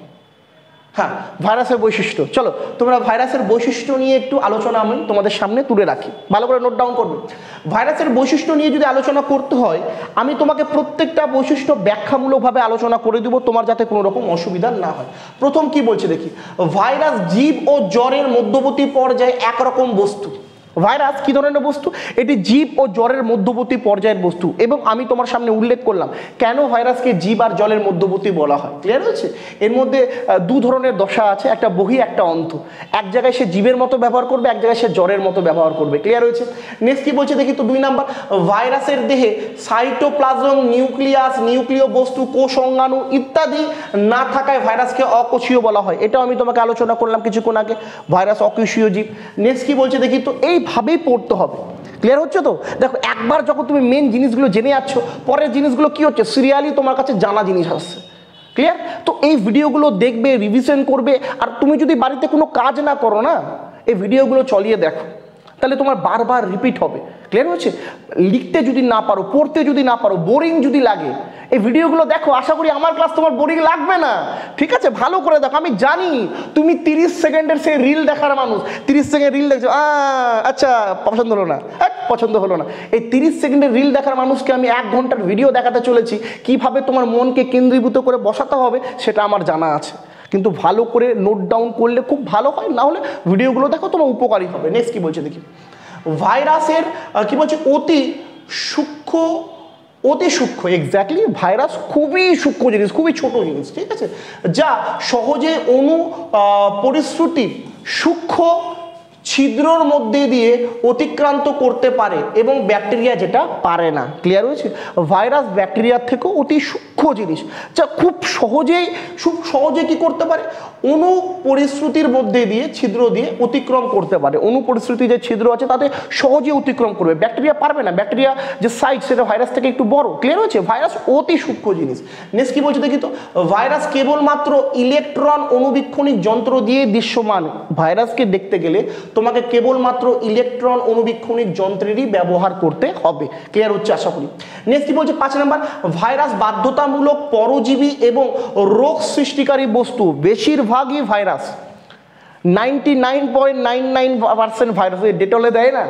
হ্যাঁ, ভাইরাসের বৈশিষ্ট্য। চলো তোমরা ভাইরাসের বৈশিষ্ট্য নিয়ে একটু আলোচনা আমি তোমাদের সামনে তুলে রাখি, ভালো করে নোট ডাউন করবে। ভাইরাসের বৈশিষ্ট্য নিয়ে যদি আলোচনা করতে হয়, আমি তোমাকে প্রত্যেকটা বৈশিষ্ট্য ব্যাখ্যামূলকভাবে আলোচনা করে দেবো, তোমার যাতে কোনো রকম অসুবিধা না হয়। প্রথম কি বলছে দেখি, ভাইরাস জীব ও জ্বরের মধ্যবর্তী পর্যায়ে একরকম বস্তু। ভাইরাস কি ধরনের বস্তু? এটি জীব ও জ্বরের মধ্যবর্তী পর্যায়ের বস্তু, এবং আমি তোমার সামনে উল্লেখ করলাম কেন ভাইরাসকে জীব আর জলের মধ্যবর্তী বলা হয়। ক্লিয়ার হচ্ছে? এর মধ্যে দু ধরনের দশা আছে, একটা বহি একটা অন্ত। এক জায়গায় সে জীবের মতো ব্যবহার করবে, এক জায়গায় সে জ্বরের মতো ব্যবহার করবে। ক্লিয়ার হয়েছে? নেক্সট কি বলছে দেখি তো, 2 নাম্বার, ভাইরাসের দেহে সাইটোপ্লাজম, নিউক্লিয়াস, নিউক্লিয় বস্তু, কোষ অঙ্গাণু ইত্যাদি না থাকায় ভাইরাসকে অকোষীয় বলা হয়। এটাও আমি তোমাকে আলোচনা করলাম কিছুক্ষণ আগে, ভাইরাস অকোষীয় জীব। নেক্সট কি বলছে দেখি তো, এইভাবেই পড়তে হবে। ক্লিয়ার হচ্ছে তো? দেখো, একবার যখন তুমি মেন জিনিসগুলো জেনে যাচ্ছ, পরের জিনিসগুলো কি হচ্ছে, সিরিয়ালি তোমার কাছে জানা জিনিস আসছে। ক্লিয়ার? তো এই ভিডিওগুলো দেখবে, রিভিশন করবে, আর তুমি যদি বাড়িতে কোনো কাজ না করো না, এই ভিডিওগুলো চলিয়ে দেখো, তাহলে তোমার বারবার রিপিট হবে। ক্লিয়ার হচ্ছে? লিখতে যদি না পারো, পড়তে যদি না পারো, বোরিং যদি লাগে, এই ভিডিওগুলো দেখো, আশা করি আমার ক্লাস তোমার বোরিং লাগবে না। ঠিক আছে, ভালো করে দেখো। আমি জানি তুমি 30 সেকেন্ডের সেই রিল দেখার মানুষ, 30 সেকেন্ড রিল দেখছো, আচ্ছা পছন্দ হলো না, পছন্দ হলো না। এই 30 সেকেন্ডের রিল দেখার মানুষকে আমি 1 ঘন্টার ভিডিও দেখাতে চলেছি, কিভাবে তোমার মনকে কেন্দ্রীভূত করে বসাতে হবে সেটা আমার জানা আছে। কিন্তু ভালো করে নোট ডাউন করলে খুব ভালো হয়, না হলে ভিডিওগুলো দেখো, তোমার উপকারী হবে। নেক্সট কি বলছে দেখি, ভাইরাসের কি বলছে, অতি সূক্ষ্ম, এক্স্যাক্টলি, ভাইরাস খুবই সূক্ষ্ম জিনিস, খুবই ছোট জিনিস। ঠিক আছে, যা সহজে পরিশ্রুতি সূক্ষ্ম ছিদ্রর মধ্যে দিয়ে অতিক্রান্ত করতে পারে, এবং ব্যাকটেরিয়া যেটা পারে না। ক্লিয়ার হয়েছে? ভাইরাস ব্যাকটেরিয়ার থেকেও অতি সূক্ষ্ম জিনিস, যা খুব সহজে কি করতে পারে, পরিশ্রুতির মধ্যে দিয়ে, ছিদ্র দিয়ে অতিক্রম করতে পারে। পরিশ্রুতি যে ছিদ্র আছে তাতে সহজে অতিক্রম করবে, ব্যাকটেরিয়া পারবে না। ব্যাকটেরিয়া যে সাইজ, সেটা ভাইরাস থেকে একটু বড়। ক্লিয়ার হয়েছে? ভাইরাস অতি সূক্ষ্ম জিনিস। নেক্সট কি বলছে দেখি তো, ভাইরাস কেবলমাত্র ইলেকট্রন অনুবীক্ষণিক যন্ত্র দিয়ে দৃশ্যমান। ভাইরাসকে দেখতে গেলে তোমাকে কেবলমাত্র ইলেকট্রন অনুবীক্ষণিক যন্ত্রেরই ব্যবহার করতে হবে। ক্লিয়ার হচ্ছে আশা করি? নেক্সট কি বলছে 5 নাম্বার, ভাইরাস বাধ্যতামূলক পরজীবী এবং রোগ সৃষ্টিকারী বস্তু। বেশিরভাগই ভাইরাস, 99.99% ভাইরাস, ওই ডেটলে দেয় না,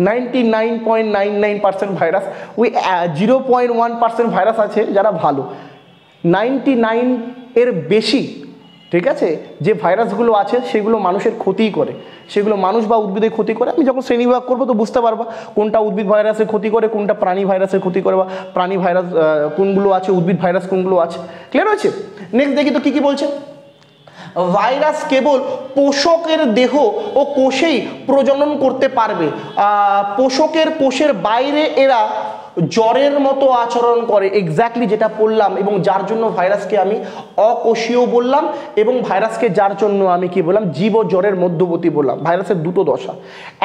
99.99% ভাইরাস, ওই 0.1% ভাইরাস আছে যারা ভালো। 99 এর বেশি, ঠিক আছে, যে ভাইরাসগুলো আছে সেগুলো মানুষের ক্ষতিই করে, সেগুলো মানুষ বা উদ্ভিদের ক্ষতি করে। আমি যখন শ্রেণীবিভাগ করবো তো বুঝতে পারবা কোনটা উদ্ভিদ ভাইরাসের ক্ষতি করে, কোনটা প্রাণী ভাইরাসের ক্ষতি করে, বা প্রাণী ভাইরাস কোনগুলো আছে, উদ্ভিদ ভাইরাস কোনগুলো আছে। ক্লিয়ার হয়েছে? নেক্সট দেখি তো কি কি বলছে, ভাইরাস কেবল পোষকের দেহ ও কোষেই প্রজনন করতে পারবে, পোষকের কোষের বাইরে এরা জ্বরের মতো আচরণ করে, এক্স্যাক্টলি যেটা পড়লাম, এবং যার জন্য ভাইরাসকে আমি অকোষীয় বললাম, এবং ভাইরাসকে যার জন্য আমি কি বললাম, জীব ও জ্বরের মধ্যবর্তী বললাম। ভাইরাসের দুটো দশা,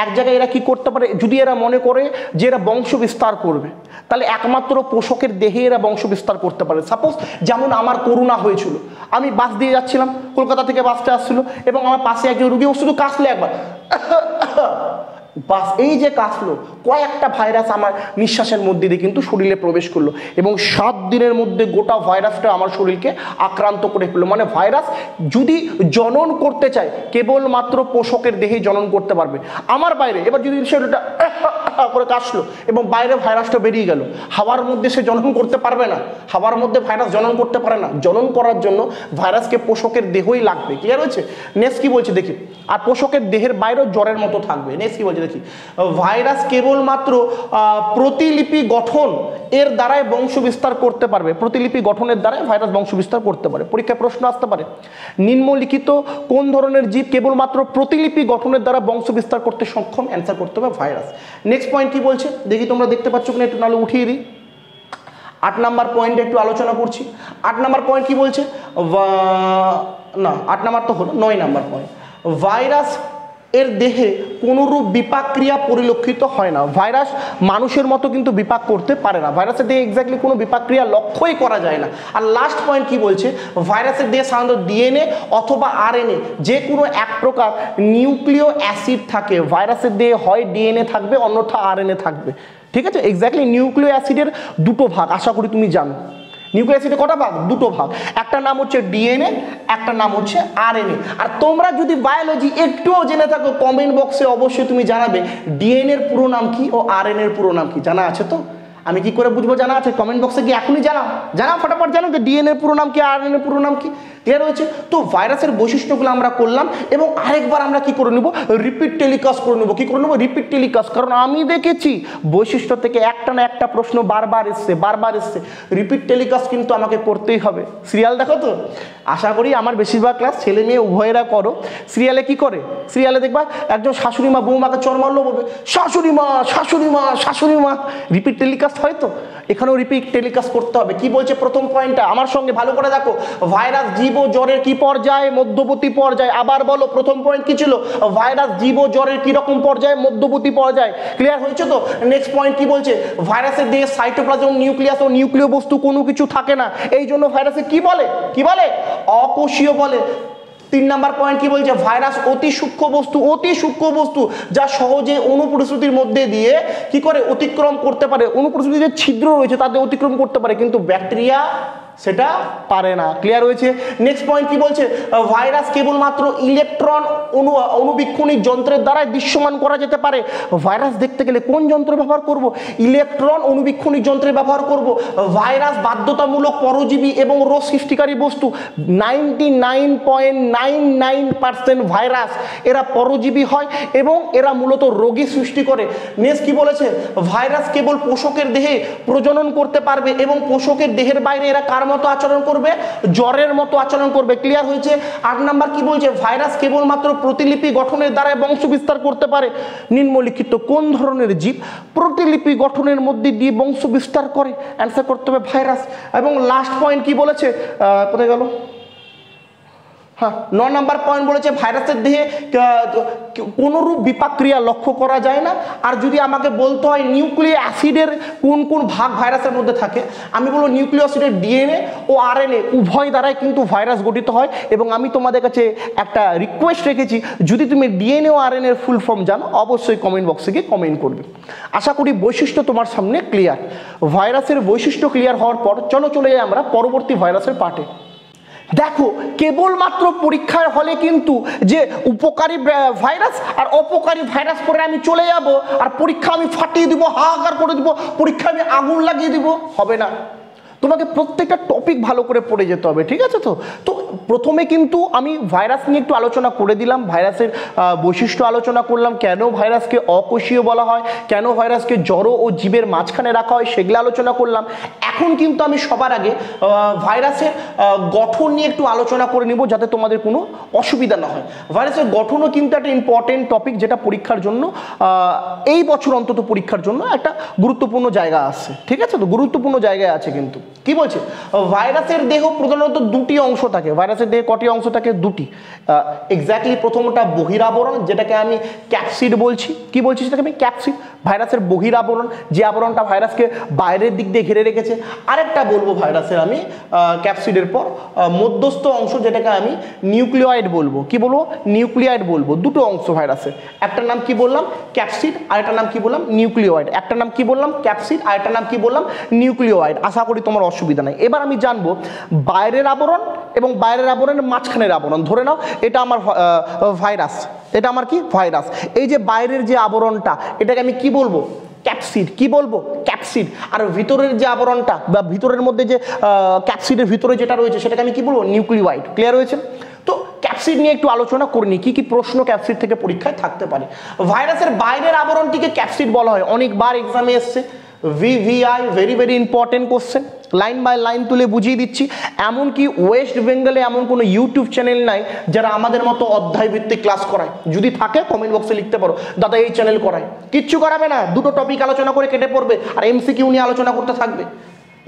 এক জায়গায় এরা কি করতে পারে, যদি এরা মনে করে যে এরা বংশ বিস্তার করবে, তাহলে একমাত্র পোষকের দেহে এরা বংশ বিস্তার করতে পারে। সাপোজ যেমন আমার করোনা হয়েছিল, আমি বাস দিয়ে যাচ্ছিলাম, কলকাতা থেকে বাসটা আসছিল, এবং আমার পাশে একজন রুগী, ও শুধু কাশলো একবার, বাস এই যে কাশলো, কয়েকটা ভাইরাস আমার নিঃশ্বাসের মধ্যে দিয়ে কিন্তু শরীরে প্রবেশ করলো, এবং 7 দিনের মধ্যে গোটা ভাইরাসটা আমার শরীরকে আক্রান্ত করে ফেললো। মানে ভাইরাস যদি জনন করতে চায় কেবলমাত্র পোষকের দেহেই জনন করতে পারবে, আমার বাইরে। এবার যদি সেটা করে কাশলো এবং বাইরে ভাইরাসটা বেরিয়ে গেল, হাওয়ার মধ্যে সে জনন করতে পারবে না, হাওয়ার মধ্যে ভাইরাস জনন করতে পারে না। জনন করার জন্য ভাইরাসকে পোষকের দেহই লাগবে। ক্লিয়ার হয়েছে? নেক্সট কি বলছে দেখি, আর পোষকের দেহের বাইরেও জ্বরের মতো থাকবে। নেক্সট কি বলছে দেখি, ভাইরাস কেবলমাত্র প্রতিলিপি গঠন এর দ্বারাই বংশ বিস্তার করতে পারবে। প্রতিলিপি গঠনের দ্বারাই ভাইরাস বংশ বিস্তার করতে পারে। পরীক্ষায় প্রশ্ন আসতে পারে, নিম্নলিখিত কোন ধরনের জীব কেবলমাত্র প্রতিলিপি গঠনের দ্বারা বংশ বিস্তার করতে সক্ষম? অ্যান্সার করতে হবে ভাইরাস। নেক্সট পয়েন্ট কি বলছে দেখি, তোমরা দেখতে পাচ্ছ কিনা, একটু নাহলে উঠিয়ে দিই। 8 নাম্বার পয়েন্টে একটু আলোচনা করছি। 8 নাম্বার পয়েন্ট কি বলছে, না 8 নাম্বার তো হলো, 9 নাম্বার পয়েন্ট, ভাইরাস এর দেহে কোনোরূপ বিপাক ক্রিয়া পরিলক্ষিত হয় না। ভাইরাস মানুষের মতো কিন্তু বিপাক করতে পারে না, ভাইরাসের দেহে এক্স্যাক্টলি কোনো বিপাক ক্রিয়া লক্ষ্যই করা যায় না। আর লাস্ট পয়েন্ট কি বলছে, ভাইরাসের দেহে সাধারণত ডিএনএ অথবা আরএনএ যে কোনো এক প্রকার নিউক্লিয় অ্যাসিড থাকে। ভাইরাসের দেহে হয় ডিএনএ থাকবে, অন্যথা আরএনএ থাকবে। ঠিক আছে, এক্স্যাক্টলি নিউক্লিয় অ্যাসিডের দুটো ভাগ, আশা করি তুমি জানো। নিউক্লিক অ্যাসিডের কটা ভাগ? দুটো ভাগ, একটা নাম হচ্ছে ডিএনএ, একটা নাম হচ্ছে আরএনএ। আর তোমরা যদি বায়োলজি একটুও জেনে থাকো, কমেন্ট বক্সে অবশ্যই তুমি জানাবে ডিএনএ এর পুরো নাম কি ও আরএনএ এর পুরো নাম কি। জানা আছে তো? আমি কি করে বুঝবো জানা আছে? কমেন্ট বক্সে গিয়ে এখনই জানাও ফটাফট, জানো যে ডিএনএ এর পুরো নাম কি, আরএনএ এর পুরো নাম কি। ক্লিয়ার হয়েছে? তো ভাইরাসের বৈশিষ্ট্যগুলো আমরা করলাম, এবং আরেকবার আমরা কি করে নেব, রিপিট টেলিকাস্ট করে নেবো। কি করে নেবো? Repeat telecast. কারণ আমি দেখেছি বৈশিষ্ট্য থেকে একটা না একটা প্রশ্ন বারবার এসছে। রিপিট টেলিকাস্ট কিন্তু আমাকে করতেই হবে। সিরিয়াল দেখো তো, আশা করি আমার বেশিরভাগ ক্লাস ছেলে মেয়ে উভয়েরা করো। সিরিয়ালে কি করে, সিরিয়ালে দেখবা একজন শাশুড়ি মা বৌমাকে চর মারলো, বলবে শাশুড়ি মা। রিপিট টেলিকাস্ট হয় তো, এখানেও রিপিট টেলিকাস্ট করতে হবে। কি বলছে প্রথম পয়েন্টটা আমার সঙ্গে ভালো করে দেখো, ভাইরাস জীব ও জ্বরের কি পর্যায়ে? মধ্যবর্তী পর্যায়ে। আবার বলো, প্রথম পয়েন্ট কি ছিল? ভাইরাস জীব ও জ্বরের কি রকম পর্যায়ে? মধ্যবর্তী পর্যায়ে। ক্লিয়ার হয়েছে তো? নেক্সট পয়েন্ট কি বলছে, ভাইরাসের দেহে সাইটোপ্লাজম, নিউক্লিয়াস ও নিউক্লিয় বস্তু কোনো কিছু থাকে না, এই জন্য ভাইরাসে কি বলে? অকোষীয় বলে। 3 নাম্বার পয়েন্ট কি বলছে, ভাইরাস অতি সূক্ষ্ম বস্তু যা সহজে অনুপরিস্থিতির মধ্যে দিয়ে কি করে অতিক্রম করতে পারে। অনুপরিস্থিতির যে ছিদ্র রয়েছে তাদের অতিক্রম করতে পারে, কিন্তু ব্যাকটেরিয়া সেটা পারে না। ক্লিয়ার হয়েছে? নেক্সট পয়েন্ট কি বলছে, ভাইরাস কেবলমাত্র ইলেকট্রন অণুবীক্ষণিক যন্ত্রের দ্বারাই দৃশ্যমান করা যেতে পারে। ভাইরাস দেখতে গেলে কোন যন্ত্র ব্যবহার করব? ইলেকট্রন অণুবীক্ষণিক যন্ত্রের ব্যবহার করব। ভাইরাস বাধ্যতামূলক পরজীবী এবং রোগ সৃষ্টিকারী বস্তু। 99.99% ভাইরাস এরা পরজীবী হয় এবং এরা মূলত রোগী সৃষ্টি করে। নেক্সট কি বলেছে, ভাইরাস কেবল পোষকের দেহে প্রজনন করতে পারবে এবং পোষকের দেহের বাইরে এরা কার মতো আচরণ করবে? জ্বরের মতো আচরণ করবে। ক্লিয়ার হয়েছে? 8 নাম্বার কি বলছে, ভাইরাস কেবলমাত্র প্রতিলিপি গঠনের দ্বারা বংশ বিস্তার করতে পারে। নিম্নলিখিত কোন ধরনের জীব প্রতিলিপি গঠনের মধ্যে দিয়ে বংশ বিস্তার করে? অ্যান্সার করতে হবে ভাইরাস। এবং লাস্ট পয়েন্ট কি বলেছে, কোথায় গেল, হ্যাঁ 9 নাম্বার পয়েন্ট বলেছে, ভাইরাসের দেহে কোনোরূপ বিপাক ক্রিয়া লক্ষ্য করা যায় না। আর যদি আমাকে বলতে হয় নিউক্লিক অ্যাসিডের কোন কোন ভাগ ভাইরাসের মধ্যে থাকে, আমি বলবো নিউক্লিক অ্যাসিডের ডিএনএ ও আরএনএ উভয় দ্বারাই কিন্তু ভাইরাস গঠিত হয়। এবং আমি তোমাদের কাছে একটা রিকোয়েস্ট রেখেছি, যদি তুমি ডিএনএ ও আরএনএ এর ফুল ফর্ম জানো অবশ্যই কমেন্ট বক্সে গিয়ে কমেন্ট করবে। আশা করি বৈশিষ্ট্য তোমার সামনে ক্লিয়ার। ভাইরাসের বৈশিষ্ট্য ক্লিয়ার হওয়ার পর চলে যাই আমরা পরবর্তী ভাইরাসের পার্টে। দেখো, কেবলমাত্র পরীক্ষার হলে কিন্তু যে উপকারী ভাইরাস আর অপকারী ভাইরাস পরে আমি চলে যাব আর পরীক্ষা আমি ফাটিয়ে দিব, হাহাকার করে দিব, পরীক্ষা আমি আগুন লাগিয়ে দিব, হবে না। তোমাকে প্রত্যেকটা টপিক ভালো করে পড়ে যেতে হবে, ঠিক আছে? তো প্রথমে কিন্তু আমি ভাইরাস নিয়ে একটু আলোচনা করে দিলাম, ভাইরাসের বৈশিষ্ট্য আলোচনা করলাম, কেন ভাইরাসকে অকোষীয় বলা হয়, কেন ভাইরাসকে জড় ও জীবের মাঝখানে রাখা হয় সেগুলো আলোচনা করলাম। এখন কিন্তু আমি সবার আগে ভাইরাসের গঠন নিয়ে একটু আলোচনা করে নিব, যাতে তোমাদের কোনো অসুবিধা না হয়। ভাইরাসের গঠনও কিন্তু একটা ইম্পর্টেন্ট টপিক, যেটা পরীক্ষার জন্য এই বছর অন্তত পরীক্ষার জন্য একটা গুরুত্বপূর্ণ জায়গা আছে। ঠিক আছে, তো গুরুত্বপূর্ণ জায়গায় আছে। কিন্তু কি বলছে, ভাইরাসের দেহ প্রধানত দুটি অংশ থাকে। ভাইরাসের দেহে কটি অংশ থাকে? দুটি। এক্স্যাক্টলি প্রথমটা বহিরাবরণ, যেটাকে আমি ক্যাপসিড বলছি। কি বলছি সেটাকে আমি? ক্যাপসিড। ভাইরাসের বহিরাবরণ, যে আবরণটা ভাইরাসকে বাইরের দিক দিয়ে ঘিরে রেখেছে। আরেকটা বলবো ভাইরাসের আমি ক্যাপসিডের পর মধ্যস্থ অংশ, যেটাকে আমি নিউক্লিয়েড বলবো। কি বলবো? নিউক্লিয়েড বলবো। দুটো অংশ ভাইরাসের, একটার নাম কি বললাম? ক্যাপসিড, আর একটার নাম কি বললাম? নিউক্লিয়েড। একটার নাম কি বললাম? ক্যাপসিড, আর একটার নাম কি বললাম? নিউক্লিয়েড। আশা করি তোমার অসুবিধা নাই। এবার আমি জানবো বাইরের আবরণ এবং বাইরের আবরণের মাঝখানের আবরণ। ধরে নাও এটা আমার ভাইরাস, এটা আমার কি? ভাইরাস। এই যে বাইরের যে আবরণটা, এটাকে আমি কি বলবো? ক্যাপসিড। কি বলবো? ক্যাপসিড। আর ভিতরের যে আবরণটা বা ভিতরের মধ্যে যে ক্যাপসিডের ভিতরে যেটা রয়েছে, সেটাকে আমি কি বলবো? নিউক্লিয়েড। ক্লিয়ার হয়েছে? তো ক্যাপসিড নিয়ে একটু আলোচনা করে নিই, কি কি প্রশ্ন ক্যাপসিড থেকে পরীক্ষায় থাকতে পারে। ভাইরাসের বাইরের আবরণটিকে ক্যাপসিড বলা হয়, অনেকবার এক্সামে এসছে। VVI, very very important question, line by line তুলে বুঝিয়ে দিচ্ছি। এমনকি ওয়েস্ট বেঙ্গলে এমন কোনো ইউটিউব চ্যানেল নাই যারা আমাদের মতো অধ্যায় ভিত্তিক ক্লাস করায়। যদি থাকে কমেন্ট বক্সে লিখতে পারো, দাদা এই চ্যানেল করায়। কিচ্ছু করাবে না, দুটো টপিক আলোচনা করে কেটে পড়বে আর MCQ নিয়ে আলোচনা করতে থাকবে।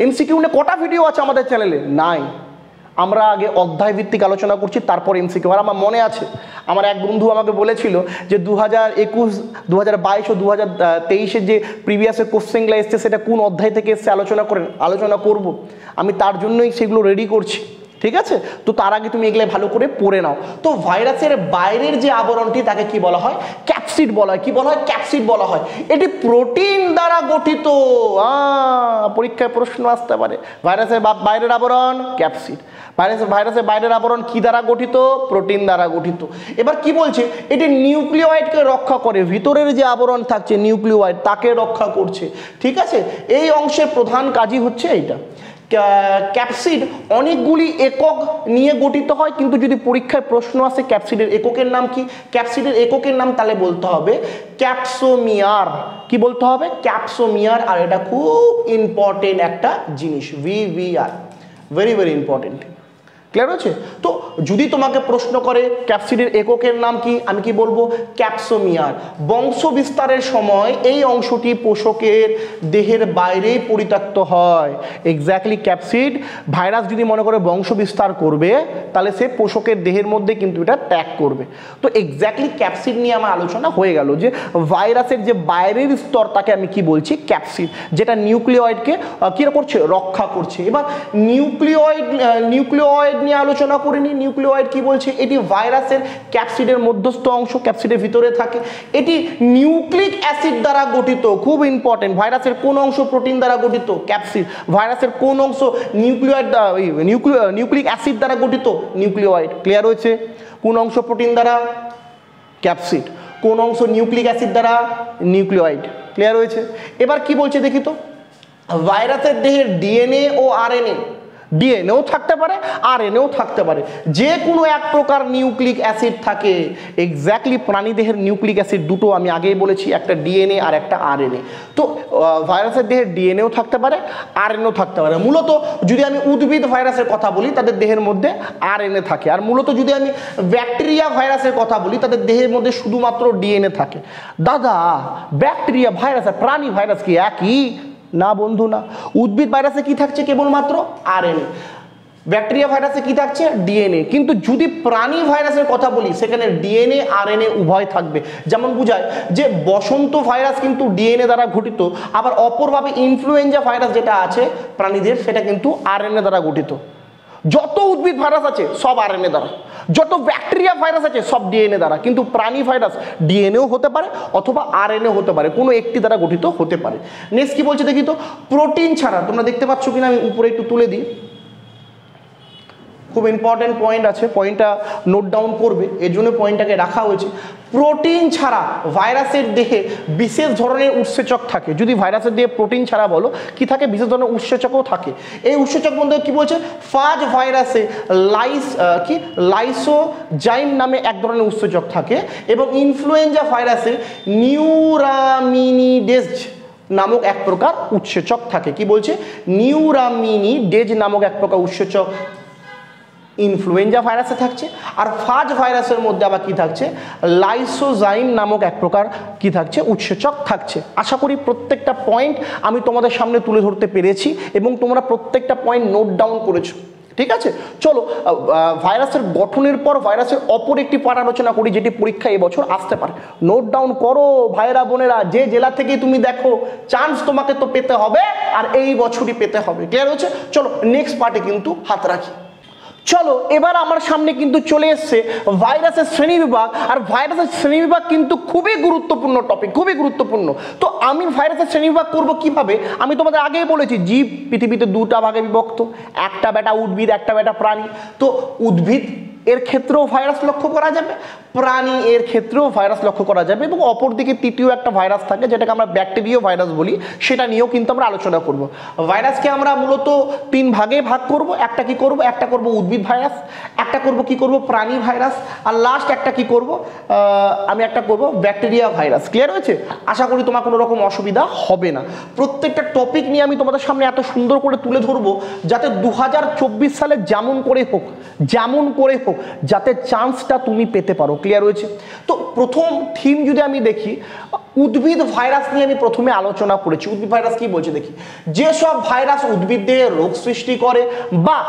MCQ নিয়ে কটা ভিডিও আছে আমাদের চ্যানেলে? নাই। আমরা আগে অধ্যায় ভিত্তিক আলোচনা করছি, তারপর MCQ। আর আমার মনে আছে, আমার এক বন্ধু আমাকে বলেছিল যে 2021, 2022 ও 2023-এর যে প্রিভিয়াসের কোশ্চেনগুলো এসছে, সেটা কোন অধ্যায় থেকে এসছে আলোচনা করব। আমি তার জন্যই সেগুলো রেডি করছি। ঠিক আছে, তো তার আগে তুমি এগুলো ভালো করে পড়ে নাও। তো ভাইরাসের বাইরের যে আবরণটি, তাকে কি বলা হয়? ক্যাপসিড বলা হয়। কি বলা হয়? ক্যাপসিড বলা হয়। এটি প্রোটিন দ্বারা গঠিত। পরীক্ষায় প্রশ্ন আসতে পারে, ভাইরাসের বাইরের আবরণ ক্যাপসিড। ভাইরাসের বাইরের আবরণ কি দ্বারা গঠিত? প্রোটিন দ্বারা গঠিত। এবার কি বলছে? এটি নিউক্লিয়েডকে রক্ষা করে। ভিতরের যে আবরণ থাকছে নিউক্লিয়েড, তাকে রক্ষা করছে। ঠিক আছে, এই অংশের প্রধান কাজই হচ্ছে এইটা। ক্যাপসিড অনেকগুলি একক নিয়ে গঠিত হয়, কিন্তু যদি পরীক্ষায় প্রশ্ন আসে ক্যাপসিডের এককের নাম কি, ক্যাপসিডের এককের নাম তাহলে বলতে হবে ক্যাপসোমিয়ার। কি বলতে হবে? ক্যাপসোমিয়ার। আর এটা খুব ইম্পর্টেন্ট একটা জিনিস, VVR, very very important. Clear হচ্ছে? তো যদি তোমাকে প্রশ্ন করে ক্যাপসিডের এককের নাম কি, আমি কি বলবো? ক্যাপসোমিয়ার। বংশ বিস্তারের সময় এই অংশটি পোষকের দেহের বাইরেই পরিত্যক্ত হয়। এক্স্যাক্টলি ক্যাপসিড, ভাইরাস যদি মনে করে বংশ বিস্তার করবে, তাহলে সে পোষকের দেহের মধ্যে কিন্তু এটা ত্যাগ করবে। তো এক্স্যাক্টলি ক্যাপসিড নিয়ে আমার আলোচনা হয়ে গেল, যে ভাইরাসের যে বাইরের স্তর, তাকে আমি কি বলছি? ক্যাপসিড, যেটা নিউক্লিয়েডকে কি করছে? রক্ষা করছে। এবার নিউক্লিয়েড নিয়ে আলোচনা করিনি। নিউক্লিয়েড কি বলছে? এটি ভাইরাসের ক্যাপসিডের মধ্যস্থ অংশ, ক্যাপসিডের ভিতরে থাকে। এটি নিউক্লিক অ্যাসিড দ্বারা গঠিত। খুব ইম্পর্টেন্ট। ভাইরাসের কোন অংশ প্রোটিন দ্বারা গঠিত? ক্যাপসিড। ভাইরাসের কোন অংশ নিউক্লিক অ্যাসিড দ্বারা গঠিত? নিউক্লিয়েড। ক্লিয়ার হয়েছে? কোন অংশ প্রোটিন দ্বারা? ক্যাপসিড। কোন অংশ নিউক্লিক অ্যাসিড দ্বারা? নিউক্লিয়েড। ক্লিয়ার হয়েছে? এবার কি বলছে দেখি তো, ভাইরাসের দেহের DNA ও RNA, ডিএনএও থাকতে পারে, আরএনএও থাকতে পারে, যে কোনো এক প্রকার নিউক্লিক অ্যাসিড থাকে। এক্স্যাক্টলি প্রাণীদেহের নিউক্লিক অ্যাসিড দুটো আমি আগেই বলেছি, একটা ডিএনএ আর একটা আরএনএ। তো ভাইরাসের দেহের ডিএনএও থাকতে পারে, আরএনএও থাকতে পারে। মূলত যদি আমি উদ্ভিদ ভাইরাসের কথা বলি, তাদের দেহের মধ্যে আরএনএ থাকে। আর মূলত যদি আমি ব্যাকটেরিয়া ভাইরাসের কথা বলি, তাদের দেহের মধ্যে শুধুমাত্র ডিএনএ থাকে। দাদা, ব্যাকটেরিয়া ভাইরাস আর প্রাণী ভাইরাস কি একই? না বন্ধু, না। উদ্ভিদ ভাইরাসে কি থাকছে? কেবলমাত্র আরএনএ। ব্যাকটেরিয়া ভাইরাসে কি থাকছে? ডিএনএ। কিন্তু যদি প্রাণী ভাইরাসের কথা বলি, সেখানে ডিএনএ আরএনএ উভয় থাকবে। যেমন বোঝায় যে বসন্ত ভাইরাস কিন্তু ডিএনএ দ্বারা গঠিত, আবার অপরভাবে ইনফ্লুয়েঞ্জা ভাইরাস যেটা আছে প্রাণীদের, সেটা কিন্তু আরএনএ দ্বারা গঠিত। যত উদ্ভিদ ভাইরাস আছে সব আরএনএ দ্বারা, যত ব্যাকটেরিয়া ভাইরাস আছে সব ডিএনএ দ্বারা। কিন্তু প্রাণী ভাইরাস ডিএনএও হতে পারে অথবা আরএনএ হতে পারে, কোনো একটি দ্বারা গঠিত হতে পারে। নেক্সট কি বলছে দেখি তো, প্রোটিন ছাড়া, তোমরা দেখতে পাচ্ছ কিনা আমি উপরে একটু তুলে দিই, খুব ইম্পর্টেন্ট পয়েন্ট আছে, পয়েন্টটা নোট ডাউন করবে, এর জন্য পয়েন্টটাকে রাখা হয়েছে। প্রোটিন ছাড়া ভাইরাসের দেহে বিশেষ ধরনের উৎসেচক থাকে। যদি ভাইরাসের দেহে প্রোটিন ছাড়া বলো কি থাকে, বিশেষ ধরনের উৎসেচকও থাকে। এই উৎসেচক মধ্যে কি বলছে, ফাজ ভাইরাসে লাইসোজাইম নামে এক ধরনের উৎসেচক থাকে, এবং ইনফ্লুয়েঞ্জা ভাইরাসে নিউরামিনিডেজ নামক এক প্রকার উৎসেচক থাকে। কি বলছে, নিউরামিনিডেজ নামক এক প্রকার উৎসেচক ইনফ্লুয়েঞ্জা ভাইরাসে থাকছে। আর ফাজ ভাইরাসের মধ্যে আবার কি থাকছে, লাইসোজাইম নামক এক প্রকার কি থাকছে, উৎসেচক থাকছে। আশা করি প্রত্যেকটা পয়েন্ট আমি তোমাদের সামনে তুলে ধরতে পেরেছি এবং তোমরা প্রত্যেকটা পয়েন্ট নোট ডাউন করেছো। ঠিক আছে, চলো ভাইরাসের গঠনের পর ভাইরাসের অপর একটি পার্ট আলোচনা করি, যেটি পরীক্ষা এবছর আসতে পারে। নোট ডাউন করো ভাইরা বোনেরা, যে জেলা থেকে তুমি দেখো, চান্স তোমাকে তো পেতে হবে, আর এই বছরই পেতে হবে। ক্লিয়ার হচ্ছে? চলো নেক্সট পার্টে কিন্তু হাত রাখি। চলো এবার আমার সামনে কিন্তু চলে এসছে ভাইরাসের শ্রেণীবিভাগ। আর ভাইরাসের শ্রেণীবিভাগ কিন্তু খুবই গুরুত্বপূর্ণ টপিক, খুবই গুরুত্বপূর্ণ। তো আমি ভাইরাসের শ্রেণীবিভাগ করব কিভাবে, আমি তোমাদের আগেই বলেছি, জীব পৃথিবীতে দুটা ভাগে বিভক্ত, একটা বেটা উদ্ভিদ, একটা বেটা প্রাণী। তো উদ্ভিদ এর ক্ষেত্রেও ভাইরাস লক্ষ্য করা যাবে, প্রাণী এর ক্ষেত্রেও ভাইরাস লক্ষ্য করা যাবে, এবং অপরদিকে তৃতীয় একটা ভাইরাস থাকে যেটাকে আমরা ব্যাকটেরিয়া ভাইরাস বলি, সেটা নিয়েও কিন্তু আমরা আলোচনা করব। ভাইরাসকে আমরা মূলত তিন ভাগে ভাগ করব। একটা কি করব, একটা করব উদ্ভিদ ভাইরাস, একটা করব কি করব প্রাণী ভাইরাস, আর লাস্ট একটা কি করব, আমি একটা করব ব্যাকটেরিয়া ভাইরাস। ক্লিয়ার হয়েছে? আশা করি তোমার কোনো রকম অসুবিধা হবে না। প্রত্যেকটা টপিক নিয়ে আমি তোমাদের সামনে এত সুন্দর করে তুলে ধরবো যাতে 2024 সালে যেমন করে হোক যাতে চান্সটা তুমি পেতে পারো। ক্লিয়ার হয়েছে? তো প্রথম থিম যদি আমি দেখি, উদ্ভিদ ভাইরাস নিয়ে আমি প্রথমে আলোচনা করেছি। উদ্ভিদ ভাইরাস কি বলছে দেখি, যেসব ভাইরাস উদ্ভিদে রোগ সৃষ্টি করে বা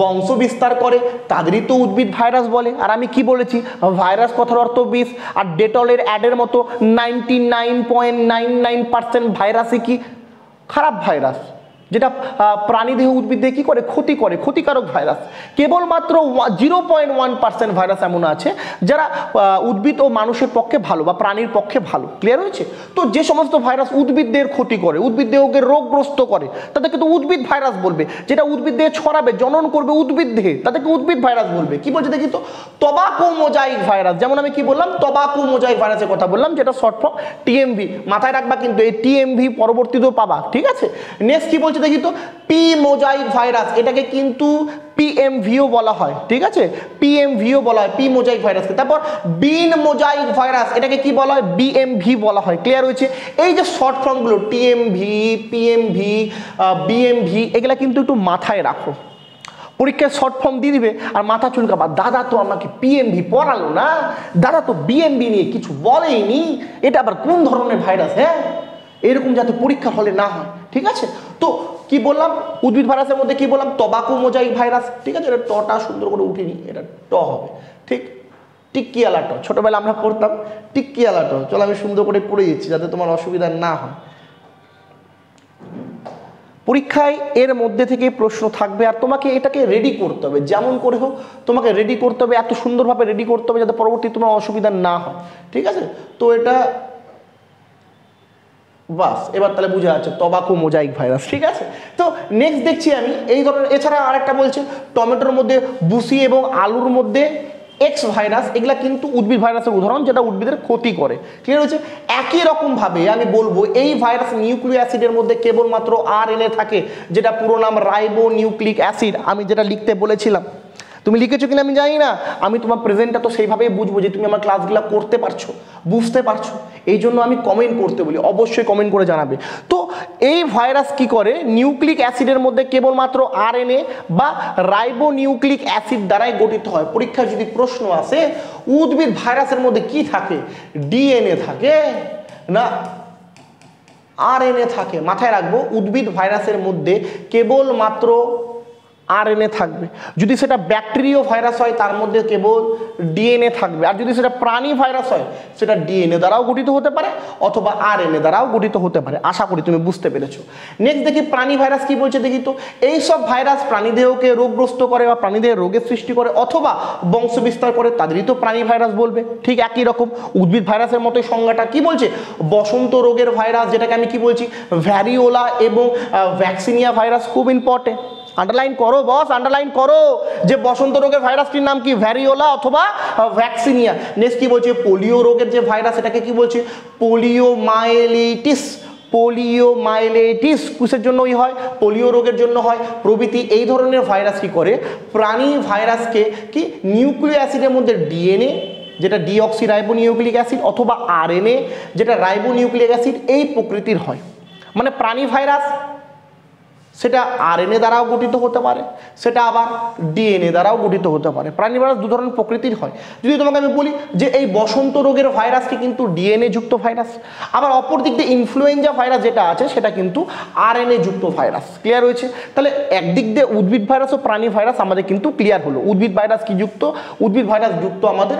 বংশ বিস্তার করে তাদেরই তো উদ্ভিদ ভাইরাস বলে। আর আমি কি বলেছি, ভাইরাস কথার অর্থ বিষ, আর ডেটলের অ্যাডের মতো 99.99% ভাইরাসই কি খারাপ ভাইরাস, যেটা প্রাণীদেহ উদ্ভিদে কি করে, ক্ষতি করে, ক্ষতিকারক ভাইরাস। কেবলমাত্র 0.1% ভাইরাস এমন আছে যারা উদ্ভিদ ও মানুষের পক্ষে ভালো বা প্রাণীর পক্ষে ভালো। ক্লিয়ার হয়েছে? তো যে সমস্ত ভাইরাস উদ্ভিদদের ক্ষতি করে, উদ্ভিদদেহকে রোগগ্রস্ত করে, তাদেরকে তো উদ্ভিদ ভাইরাস বলবে। যেটা উদ্ভিদ দেহে ছড়াবে, জনন করবে উদ্ভিদ দেহে, তাদেরকে উদ্ভিদ ভাইরাস বলবে। কি বলছে দেখি তো, টোবাকো মোজাইক ভাইরাস। যেমন আমি কি বললাম, টোবাকো মোজাইক ভাইরাসের কথা বললাম, যেটা শর্ট ফর্ম টিএমভি। মাথায় রাখবা কিন্তু, এই টিএমভি পরবর্তীতেও পাবা। ঠিক আছে, নেক্সট কি বলছে দেখি তো, পি মোজাইক ভাইরাস, এটাকে কিন্তু পিএমভিও বলা হয়। ঠিক আছে, পিএমভিও বলা হয় পি মোজাইক ভাইরাসকে। তারপর বিন মোজাইক ভাইরাস, এটাকে কি বলা হয়, বিএমভি বলা হয়। ক্লিয়ার হয়েছে? এই যে শর্ট ফর্মগুলো টিএমভি, পিএমভি, বিএমভি, এগুলা কিন্তু একটু মাথায় রাখো। পরীক্ষায় শর্ট ফর্ম দিয়ে দিবে আর মাথা চুলকাবা, দাদা তো আমাকে পিএমভি পড়ালো না, দাদা তো বিএমভি নিয়ে কিছু বলেইনি, এটা আবার কোন ধরনের ভাইরাস, হ্যাঁ, এরকম যাতে পরীক্ষা হলে না হয়। ঠিক আছে, তো কি বললাম, উদ্ভিদ ভাইরাসের মধ্যে কি বললাম, টোবাকো মোজাইক ভাইরাস। ঠিক আছে, এটা টটা সুন্দর করে উঠিনি, এটা ট হবে। ঠিক, টিক্কিয়ালা ট, ছোটবেলা আমরা পড়তাম টিক্কিয়ালা ট। চলো আমি সুন্দর করে পড়ে দিচ্ছি যাতে তোমার অসুবিধা না হয়। পরীক্ষায় এর মধ্যে থেকে প্রশ্ন থাকবে, আর তোমাকে এটাকে রেডি করতে হবে, যেমন করে হোক তোমাকে রেডি করতে হবে, এত সুন্দরভাবে রেডি করতে হবে যাতে পরবর্তী তোমার অসুবিধা না হয়। ঠিক আছে, তো এটা বাস, এবার তাহলে বুঝা যাচ্ছে টোবাকো মোজাইক ভাইরাস। ঠিক আছে, তো নেক্সট দেখছি আমি এই ধরনের, এছাড়া আরেকটা বলছে টমেটোর মধ্যে বুসি এবং আলুর মধ্যে এক্স ভাইরাস, এগুলা কিন্তু উদ্ভিদ ভাইরাসের উদাহরণ, যেটা উদ্ভিদের ক্ষতি করে। ক্লিয়ার হয়েছে? একই রকমভাবে আমি বলবো এই ভাইরাস নিউক্লিক অ্যাসিডের মধ্যে কেবলমাত্র আরএনএ থাকে, যেটা পুরো নাম রাইবো নিউক্লিক অ্যাসিড। আমি যেটা লিখতে বলেছিলাম, তুমি লিখেছো কিনা আমি জানি না, আমি তোমার প্রেজেন্টটা তো সেইভাবেই বুঝবো যে তুমি আমার ক্লাসগুলো করতে পারছো, বুঝতে পারছো। এই জন্য আমি কমেন্ট করতে বলি, অবশ্যই কমেন্ট করে জানাবে। তো এই ভাইরাস কি করে, নিউক্লিক অ্যাসিডের মধ্যে কেবলমাত্র আরএনএ বা রাইবো নিউক্লিক অ্যাসিড দ্বারাই গঠিত হয়। পরীক্ষায় যদি প্রশ্ন আসে উদ্ভিদ ভাইরাসের মধ্যে কি থাকে, ডিএনএ থাকে না আরএনএ থাকে, মাথায় রাখবো উদ্ভিদ ভাইরাসের মধ্যে কেবলমাত্র আরএনএ থাকবে। যদি সেটা ব্যাকটেরিয়া ভাইরাস হয় তার মধ্যে কেবল ডিএনএ থাকবে, আর যদি সেটা প্রাণী ভাইরাস হয় সেটা ডিএনএ দ্বারাও গঠিত হতে পারে অথবা আরএনএ দ্বারাও গঠিত হতে পারে। আশা করি তুমি বুঝতে পেরেছো। নেক্সট দেখি প্রাণী ভাইরাস কি বলছে দেখি তো, এইসব ভাইরাস প্রাণীদেহকে রোগগ্রস্ত করে বা প্রাণীদেহে রোগের সৃষ্টি করে অথবা বংশ বিস্তার করে, তাদেরই তো প্রাণী ভাইরাস বলবে। ঠিক একই রকম উদ্ভিদ ভাইরাসের মতোই সংজ্ঞাটা কি বলছে, বসন্ত রোগের ভাইরাস, যেটাকে আমি কি বলছি ভ্যারিওলা এবং ভ্যাকসিনিয়া ভাইরাস, খুব ইম্পর্টেন্ট। আন্ডারলাইন করো বস, আন্ডারলাইন করো যে বসন্ত রোগের ভাইরাসটির নাম কি? ভ্যারিওলা অথবা ভ্যাকসিনিয়া। নেক্সট কি বলছে? পোলিও রোগের যে ভাইরাস এটাকে কি বলছে? পোলিওমাইলিটিস। পোলিওমাইলিটিস কিসের জন্য হয়? পোলিও রোগের জন্য হয় প্রভৃতি। এই ধরনের ভাইরাস কি করে? প্রাণী ভাইরাসকে কি নিউক্লিক অ্যাসিডের মধ্যে ডিএনএ যেটা ডিঅক্সি রাইবোনিউক্লিক অ্যাসিড অথবা আরএনএ যেটা রাইবোনিউক্লিক অ্যাসিড এই প্রকৃতির হয়। মানে প্রাণী ভাইরাস সেটা আরএনএ দ্বারাও গঠিত হতে পারে, সেটা আবার ডিএনএ দ্বারাও গঠিত হতে পারে। প্রাণী ভাইরাস দু ধরনের প্রকৃতির হয়। যদি তোমাকে আমি বলি যে এই বসন্ত রোগের ভাইরাসটি কিন্তু ডিএনএ যুক্ত ভাইরাস, আবার অপর দিক দিয়ে ইনফ্লুয়েঞ্জা ভাইরাস যেটা আছে সেটা কিন্তু আরএনএ যুক্ত ভাইরাস। ক্লিয়ার হয়েছে? তাহলে একদিক দিয়ে উদ্ভিদ ভাইরাস ও প্রাণী ভাইরাস আমাদের কিন্তু ক্লিয়ার হলো। উদ্ভিদ ভাইরাস কি যুক্ত? উদ্ভিদ ভাইরাস যুক্ত আমাদের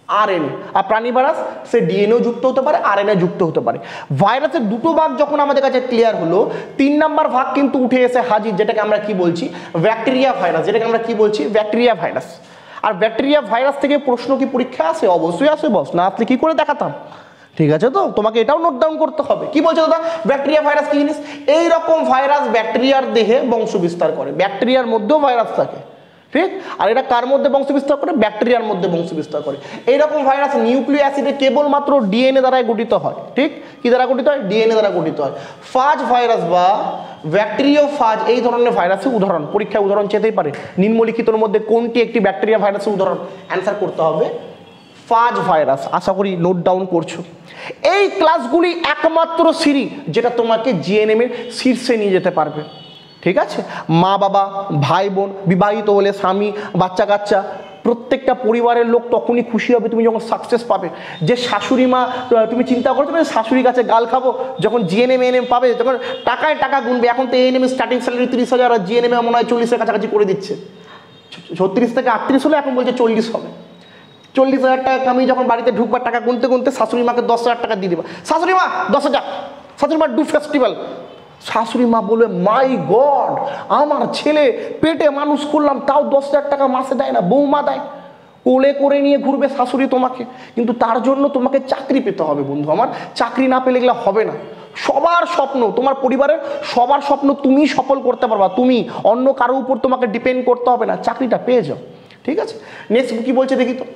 আরএনএ, আর প্রাণী ভাইরাস সে ডিএনএও যুক্ত হতে পারে, আরএনএ যুক্ত হতে পারে। ভাইরাসের দুটো ভাগ যখন আমাদের কাছে ক্লিয়ার হলো, 3 নম্বর ভাগ কিন্তু উঠে এসে হাজির, যেটাকে আমরা কি বলছি? Bacteria virus. যেটাকে আমরা কি বলছি? Bacteria virus. আর ব্যাকটেরিয়া ভাইরাস থেকে প্রশ্ন কি পরীক্ষা আসে? অবশ্যই আসে বস, না আসলে কি করে দেখাতাম? ঠিক আছে, তো তোমাকে এটাও নোট ডাউন করতে হবে। কি বলছে দাদা? ব্যাকটেরিয়া ভাইরাস কি জিনিস? এইরকম ভাইরাস ব্যাকটেরিয়ার দেহে বংশ বিস্তার করে। ব্যাকটেরিয়ার মধ্যেও ভাইরাস থাকে, ঠিক? আর এটা কার মধ্যে বংশ বিস্তার করে? ব্যাকটেরিয়ার মধ্যে বংশ বিস্তার করে। এইরকম ভাইরাস নিউক্লিক অ্যাসিডে কেবলমাত্র ডিএনএ দ্বারাই গঠিত হয়, ঠিক? কি দ্বারা গঠিত হয়? ডিএনএ দ্বারা গঠিত হয়। ফাজ ভাইরাস বা ব্যাকটেরিওফাজ এই ধরনের ভাইরাসের উদাহরণ পরীক্ষায় উদাহরণ চেতেই পারে। নিম্নলিখিতের মধ্যে কোনটি একটি ব্যাকটেরিয়া ভাইরাসের উদাহরণ? অ্যান্সার করতে হবে ফাজ ভাইরাস। আশা করি নোট ডাউন করছো। এই ক্লাসগুলি একমাত্র সিরিজ যেটা তোমাকে জিএনএম এর শীর্ষে নিয়ে যেতে পারবে, ঠিক আছে? মা বাবা, ভাই বোন, বিবাহিত হলে স্বামী, বাচ্চা কাচ্চা, প্রত্যেকটা পরিবারের লোক তখনই খুশি হবে তুমি যখন সাকসেস পাবে। যে শাশুড়ি মা, তুমি চিন্তা করছো না শাশুড়ির কাছে গাল খাবো, যখন জিএনএম এএনএম পাবে তখন টাকায় টাকা গুনবে। এখন তো এএনএম স্টার্টিং স্যালারি 30,000, আর জিএনএম মনে হয় 40-এর কাছাকাছি করে দিচ্ছে। 36 থেকে 38 হলে এখন বলছে 40 হবে। 40,000 টাকা আমি যখন বাড়িতে ঢুকবার টাকা গুনতে গুনতে শাশুড়ি মাকে 10,000 টাকা দিয়ে দেবা। শাশুড়ি মা 10,000, শাশুড়ি মা ডু ফেস্টিভ্যাল। শাশুড়ি মা বলবে মাই গড, আমার ছেলে পেটে মানুষ করলাম তাও 10,000 টাকা মাসে দেয় না, বৌমা দেয়। কোলে করে নিয়ে ঘুরবে শাশুড়ি তোমাকে, কিন্তু তার জন্য তোমাকে চাকরি পেতে হবে বন্ধু আমার। চাকরি না পেলে এগুলো হবে না। সবার স্বপ্ন, তোমার পরিবারের সবার স্বপ্ন তুমি সফল করতে পারবা, তুমি অন্য কারো উপর তোমাকে ডিপেন্ড করতে হবে না, চাকরিটা পেয়ে যাও, ঠিক আছে? নেক্সট কি বলছে দেখি তো।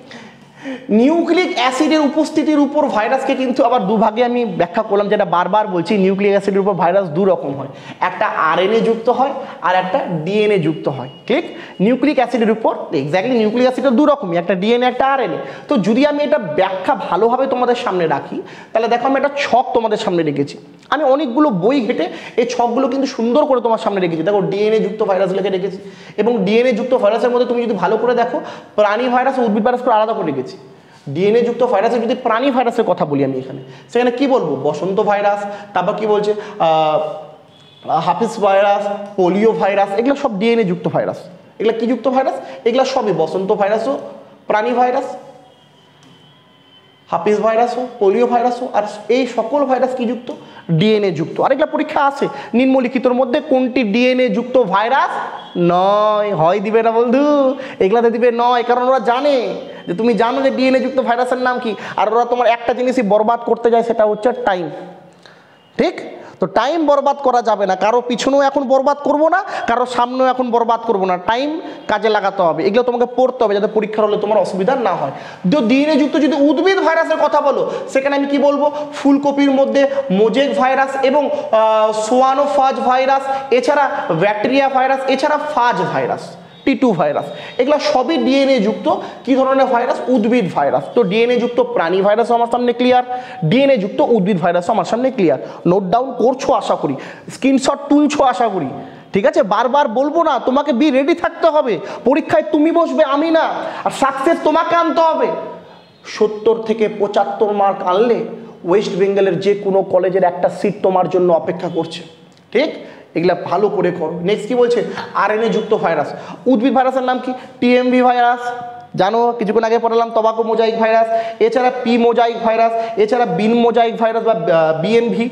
নিউক্লিক অ্যাসিডের উপস্থিতির উপর ভাইরাসকে কিন্তু আবার দুভাগে আমি ব্যাখ্যা করলাম, যেটা বারবার বলছি। নিউক্লিক অ্যাসিডের উপর ভাইরাস দু রকম হয়, একটা আরএনএ যুক্ত হয় আর একটা ডিএনএ যুক্ত হয়, ঠিক? নিউক্লিক অ্যাসিডের উপর এক্স্যাক্টলি নিউক্লিক অ্যাসিডের দু রকমই, একটা ডিএনএ একটা আরএনএ। তো যদি আমি এটা ব্যাখ্যা ভালোভাবে তোমাদের সামনে রাখি, তাহলে দেখো আমি একটা ছক তোমাদের সামনে রেখেছি। আমি অনেকগুলো বই ঘেটে এই ছকগুলো কিন্তু সুন্দর করে তোমার সামনে রেখেছি। দেখো ডিএনএ যুক্ত ভাইরাস লিখে রেখেছি, এবং ডিএনএ যুক্ত ভাইরাসের মধ্যে তুমি যদি ভালো করে দেখো প্রাণী ভাইরাস ও উদ্ভিদ ভাইরাস করে আলাদা করে রেখেছি। ডিএনএ যুক্ত ভাইরাসের যদি প্রাণী ভাইরাসের কথা বলি আমি এখানে, সেখানে কি বলবো? বসন্ত ভাইরাস, তারপর কি বলছে হাফিজ ভাইরাস, পোলিও ভাইরাস, এগুলো সব ডিএনএ যুক্ত ভাইরাস। এগুলো কি যুক্ত ভাইরাস? এগুলো সবই বসন্ত ভাইরাসও প্রাণী ভাইরাস, হাফিজ ভাইরাসও, পোলিও ভাইরাসও, আর এই সকল ভাইরাস কি যুক্ত? ডিএনএ যুক্ত। আর এগুলো পরীক্ষা আছে নিম্নলিখিতর মধ্যে কোনটি ডিএনএ যুক্ত ভাইরাস নয়? হয় দিবে না বন্ধু, এগুলাতে দিবে নয়, কারণ ওরা জানে যে তুমি জানো যে ডিএনএ যুক্ত ভাইরাসের নাম কি। আর ওরা তোমার একটা জিনিসই বরবাদ করতে যায়, সেটা হচ্ছে টাইম, ঠিক? তো টাইম বরবাদ করা যাবে না, কারো পিছনেও এখন বরবাদ করবো না, কারো সামনেও এখন বরবাদ করবো না। টাইম কাজে লাগাতে হবে, এগুলো তোমাকে পড়তে হবে যাতে পরীক্ষার হলে তোমার অসুবিধা না হয়। ডিএনএ যুক্ত যদি উদ্ভিদ ভাইরাসের কথা বলো, সেখানে আমি কি বলবো? ফুলকপির মধ্যে মোজেক ভাইরাস এবং সোয়ানোফাজ ভাইরাস, এছাড়া ব্যাকটেরিয়া ভাইরাস, এছাড়া ফাজ ভাইরাস, টি2 ভাইরাস, এগুলো সবই ডিএনএ যুক্ত কি ধরনের ভাইরাস? উদ্ভিদ ভাইরাস। তো ডিএনএ যুক্ত প্রাণী ভাইরাসও আমার সামনে ক্লিয়ার, ডিএনএ যুক্ত উদ্ভিদ ভাইরাসও আমার সামনে ক্লিয়ার। নোট ডাউন করছো আশা করি, স্ক্রিনশট তুলছো আশা করি, ঠিক আছে? বারবার বলবো না, তোমাকে বি রেডি থাকতে হবে। পরীক্ষায় তুমি বসবে, আমি না, আর সাকসেস তোমাকে আনতে হবে। 70 থেকে 75 মার্ক আনলে ওয়েস্ট বেঙ্গলের যে কোনো কলেজের একটা সিট তোমার জন্য অপেক্ষা করছে, ঠিক? এগুলা ভালো করে করো। নেক্সট কি বলছে? আরএনএ যুক্ত ভাইরাস। উদ্ভিদ ভাইরাসের নাম কি? টিএমভি ভাইরাস, জানো কিছুক্ষণ আগে পড়ালাম, টবাকো মোজাইক ভাইরাস, এছাড়া পি মোজাইক ভাইরাস, এছাড়া বিন মোজাইক ভাইরাস বা বিএমভি।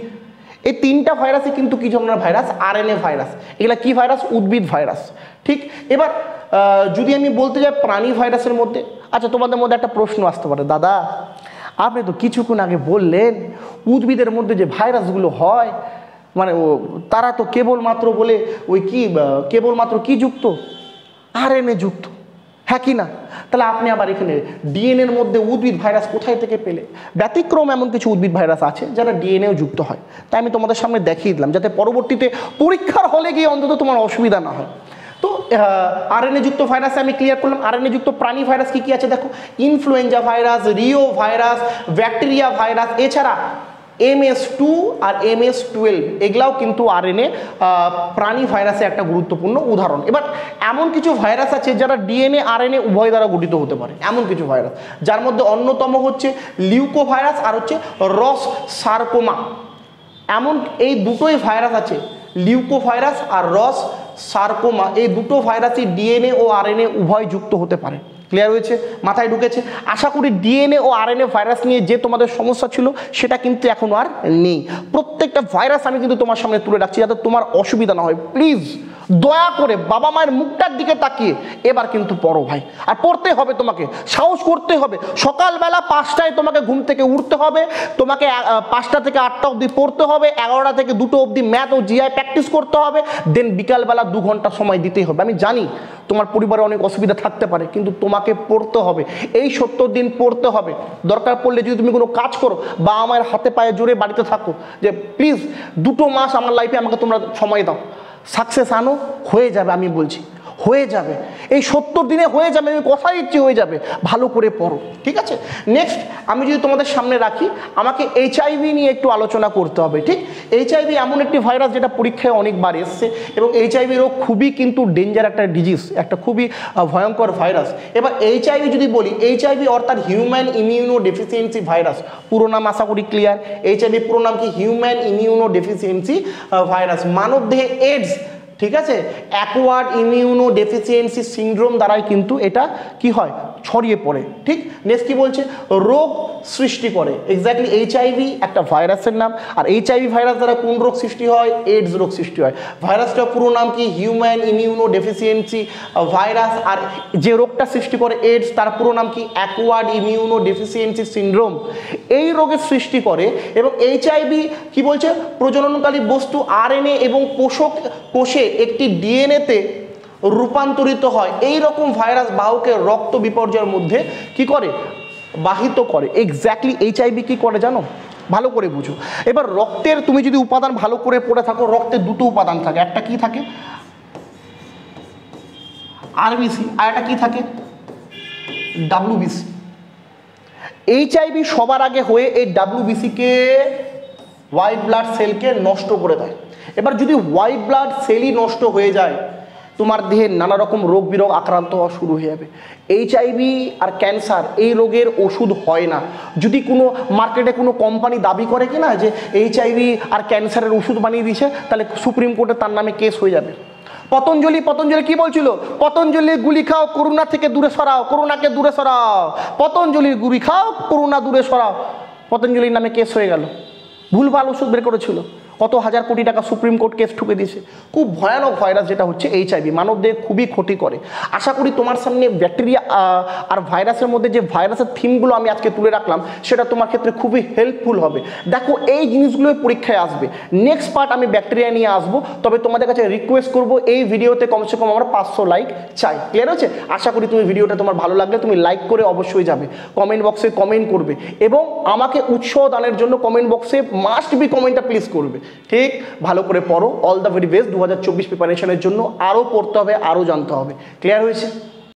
এই তিনটা ভাইরাসই কিন্তু কি ধরনের ভাইরাস? RNA virus. এগুলা কি ভাইরাস? উদ্ভিদ ভাইরাস, ঠিক? এবার যদি আমি বলতে যাই প্রাণী ভাইরাসের মধ্যে, আচ্ছা তোমাদের মধ্যে একটা প্রশ্ন আসতে পারে, দাদা আপনি তো কিছুক্ষণ আগে বললেন উদ্ভিদের মধ্যে যে ভাইরাসগুলো হয় মানে ও তারা তো কেবলমাত্র বলে ওই কি কেবলমাত্র কি যুক্ত, আরএনএ যুক্ত, হ্যাঁ কি না? তাহলে আপনি আবার এখানে ডিএনএর মধ্যে উদ্ভিদ ভাইরাস কোথায় থেকে পেলে? ব্যতিক্রম এমন কিছু উদ্ভিদ ভাইরাস আছে যারা ডিএনএও যুক্ত হয়, তাই আমি তোমাদের সামনে দেখিয়ে দিলাম যাতে পরবর্তীতে পরীক্ষার হলে গিয়ে অন্তত তোমার অসুবিধা না হয়। তো আরএনএ যুক্ত ভাইরাসে আমি ক্লিয়ার করলাম। আরএনএ যুক্ত প্রাণী ভাইরাস কি কি আছে দেখো, influenza virus, Rio virus, bacteria virus, এছাড়া MS2 আর MS12 এগুলাও কিন্তু আরএনএ প্রাণী ভাইরাসে একটা গুরুত্বপূর্ণ উদাহরণ। এবার এমন কিছু ভাইরাস আছে যারা ডিএনএ আরএনএ উভয় দ্বারা গঠিত হতে পারে, এমন কিছু ভাইরাস যার মধ্যে অন্যতম হচ্ছে লিউকো ভাইরাস আর হচ্ছে রস সার্কোমা। এমন এই দুটোই ভাইরাস আছে, লিউকো ভাইরাস আর রস সার্কোমা, এই দুটো ভাইরাসই ডিএনএ ও আরএনএ উভয় যুক্ত হতে পারে। ক্লিয়ার হয়েছে, মাথায় ঢুকেছে? আশা করি ডিএনএ ও আরএনএ ভাইরাস নিয়ে যে তোমাদের সমস্যা ছিল সেটা কিন্তু এখন আর নেই। প্রত্যেকটা ভাইরাস আমি কিন্তু তোমার সামনে তুলে রাখছি যাতে তোমার অসুবিধা না হয়। প্লিজ দয়া করে বাবা মায়ের মুখটার দিকে তাকিয়ে এবার কিন্তু পড়ো ভাই, আর পড়তে হবে, তোমাকে সাহস করতে হবে। সকালবেলা 5টায় তোমাকে ঘুম থেকে উঠতে হবে, তোমাকে 5টা থেকে 8টা অবধি পড়তে হবে, 11টা থেকে 2টো অবধি ম্যাথ ও জিআই প্র্যাকটিস করতে হবে, দেন বিকালবেলা 2 ঘন্টা সময় দিতেই হবে। আমি জানি তোমার পরিবারে অনেক অসুবিধা থাকতে পারে, কিন্তু তোমাকে পড়তে হবে, এই 70 দিন পড়তে হবে। দরকার পড়লে যদি তুমি কোনো কাজ করো বা আমার হাতে পায়ে জোরে বাড়িতে থাকো যে প্লিজ 2টো মাস আমার লাইফে আমাকে তোমরা সময় দাও, সাকসেস আনো, হয়ে যাবে। আমি বলছি হয়ে যাবে, এই 70 দিনে হয়ে যাবে, আমি কথা দিচ্ছি হয়ে যাবে। ভালো করে পড়ো, ঠিক আছে? নেক্সট আমি যদি তোমাদের সামনে রাখি, আমাকে এইচআইভি নিয়ে একটু আলোচনা করতে হবে, ঠিক? এইচআইভি এমন একটি ভাইরাস যেটা পরীক্ষায় অনেকবার এসছে, এবং এইচআইভি রোগ খুবই কিন্তু ডেঞ্জার একটা ডিজিজ, একটা খুবই ভয়ঙ্কর ভাইরাস। এবার এইচআইভি যদি বলি, এইচআইভি অর্থাৎ হিউম্যান ইমিউনো ডেফিসিয়েন্সি ভাইরাস, পুরো নাম আশা করি ক্লিয়ার। এইচআইভি পুরো নাম কি? Human immunodeficiency virus. মানব দেহে এডস, ঠিক আছে, অ্যাকোয়ার্ড ইমিউনো ডেফিসিয়েন্সি সিন্ড্রোম দ্বারাই কিন্তু এটা কি হয়, ছড়িয়ে পড়ে, ঠিক? নেক্সট কি বলছে? রোগ সৃষ্টি করে। এক্স্যাক্টলি এইচআইভি একটা ভাইরাসের নাম, আর এইচআইভি ভাইরাস দ্বারা কোন রোগ সৃষ্টি হয়? এইডস রোগ সৃষ্টি হয়। ভাইরাসটা পুরো নাম কি? Human immunodeficiency virus. আর যে রোগটা সৃষ্টি করে এইডস, তার পুরো নাম কি? Acquired immunodeficiency syndrome. এই রোগের সৃষ্টি করে। এবং এইচআইভি কি বলছে? প্রজননকারী বস্তু আরএনএ এবং কোষে একটি ডিএনএতে রূপান্তরিত হয়। এই রকম ভাইরাস বাহকের রক্ত বিপর্যয়ের মধ্যে কি করে? বাহিত করে। এক্স্যাক্টলি এইচআইভি কি করে জানো? ভালো করে বুঝো। এবার রক্তের তুমি যদি উপাদান ভালো করে পড়ে থাকো, রক্তের 2টো উপাদান থাকে, একটা কি থাকে? আরবিসি, আর একটা কি থাকে? ডাব্লিউবিসি। এইচআইভি সবার আগে হয়ে এই ডাব্লিউবিসিকে, হোয়াইট ব্লাড সেলকে নষ্ট করে দেয়। এবার যদি হোয়াইট ব্লাড সেলই নষ্ট হয়ে যায়, তোমার দেহে নানা রকম রোগ বিরোগ আক্রান্ত হওয়া শুরু হয়ে যাবে। এইচআইভি আর ক্যান্সার এই রোগের ওষুধ হয় না। যদি কোনো মার্কেটে কোনো কোম্পানি দাবি করে কি না যে এইচআইভি আর ক্যান্সারের ওষুধ বানিয়ে দিয়েছে, তাহলে সুপ্রিম কোর্টে তার নামে কেস হয়ে যাবে। পতঞ্জলি কি বলছিল? পতঞ্জলির গুলি খাও, করোনা থেকে দূরে সরাও, করোনাকে দূরে সরাও। পতঞ্জলির গুলি খাও, করোনা দূরে সরাও। পতঞ্জলির নামে কেস হয়ে গেল, ভুলভাল ওষুধ বের করেছিল, কত হাজার কোটি টাকা সুপ্রিম কোর্ট কেস ঠুকে দিয়েছে। খুব ভয়ানক ভাইরাস যেটা হচ্ছে এইচআইভি, মানবদের খুবই ক্ষতি করে। আশা করি তোমার সামনে ব্যাকটেরিয়া আর ভাইরাসের মধ্যে যে ভাইরাসের থিমগুলো আমি আজকে তুলে রাখলাম সেটা তোমার ক্ষেত্রে খুবই হেল্পফুল হবে। দেখো এই জিনিসগুলোই পরীক্ষায় আসবে। নেক্সট পার্ট আমি ব্যাকটেরিয়া নিয়ে আসবো, তবে তোমাদের কাছে রিকোয়েস্ট করবো এই ভিডিওতে কমসে কম আমার 500 লাইক চাই। ক্লিয়ার হচ্ছে? আশা করি তুমি ভিডিওটা তোমার ভালো লাগলে তুমি লাইক করে অবশ্যই যাবে, কমেন্ট বক্সে কমেন্ট করবে, এবং আমাকে উৎসাহ দানের জন্য কমেন্ট বক্সে মাস্ট বি কমেন্টটা প্লিজ করবে, ঠিক? ভালো করে পড়ো। অল দ্য ভেরি বেস্ট 2024 প্রিপারেশনের জন্য। আরও পড়তে হবে, আরও জানতে হবে। ক্লিয়ার হয়েছে?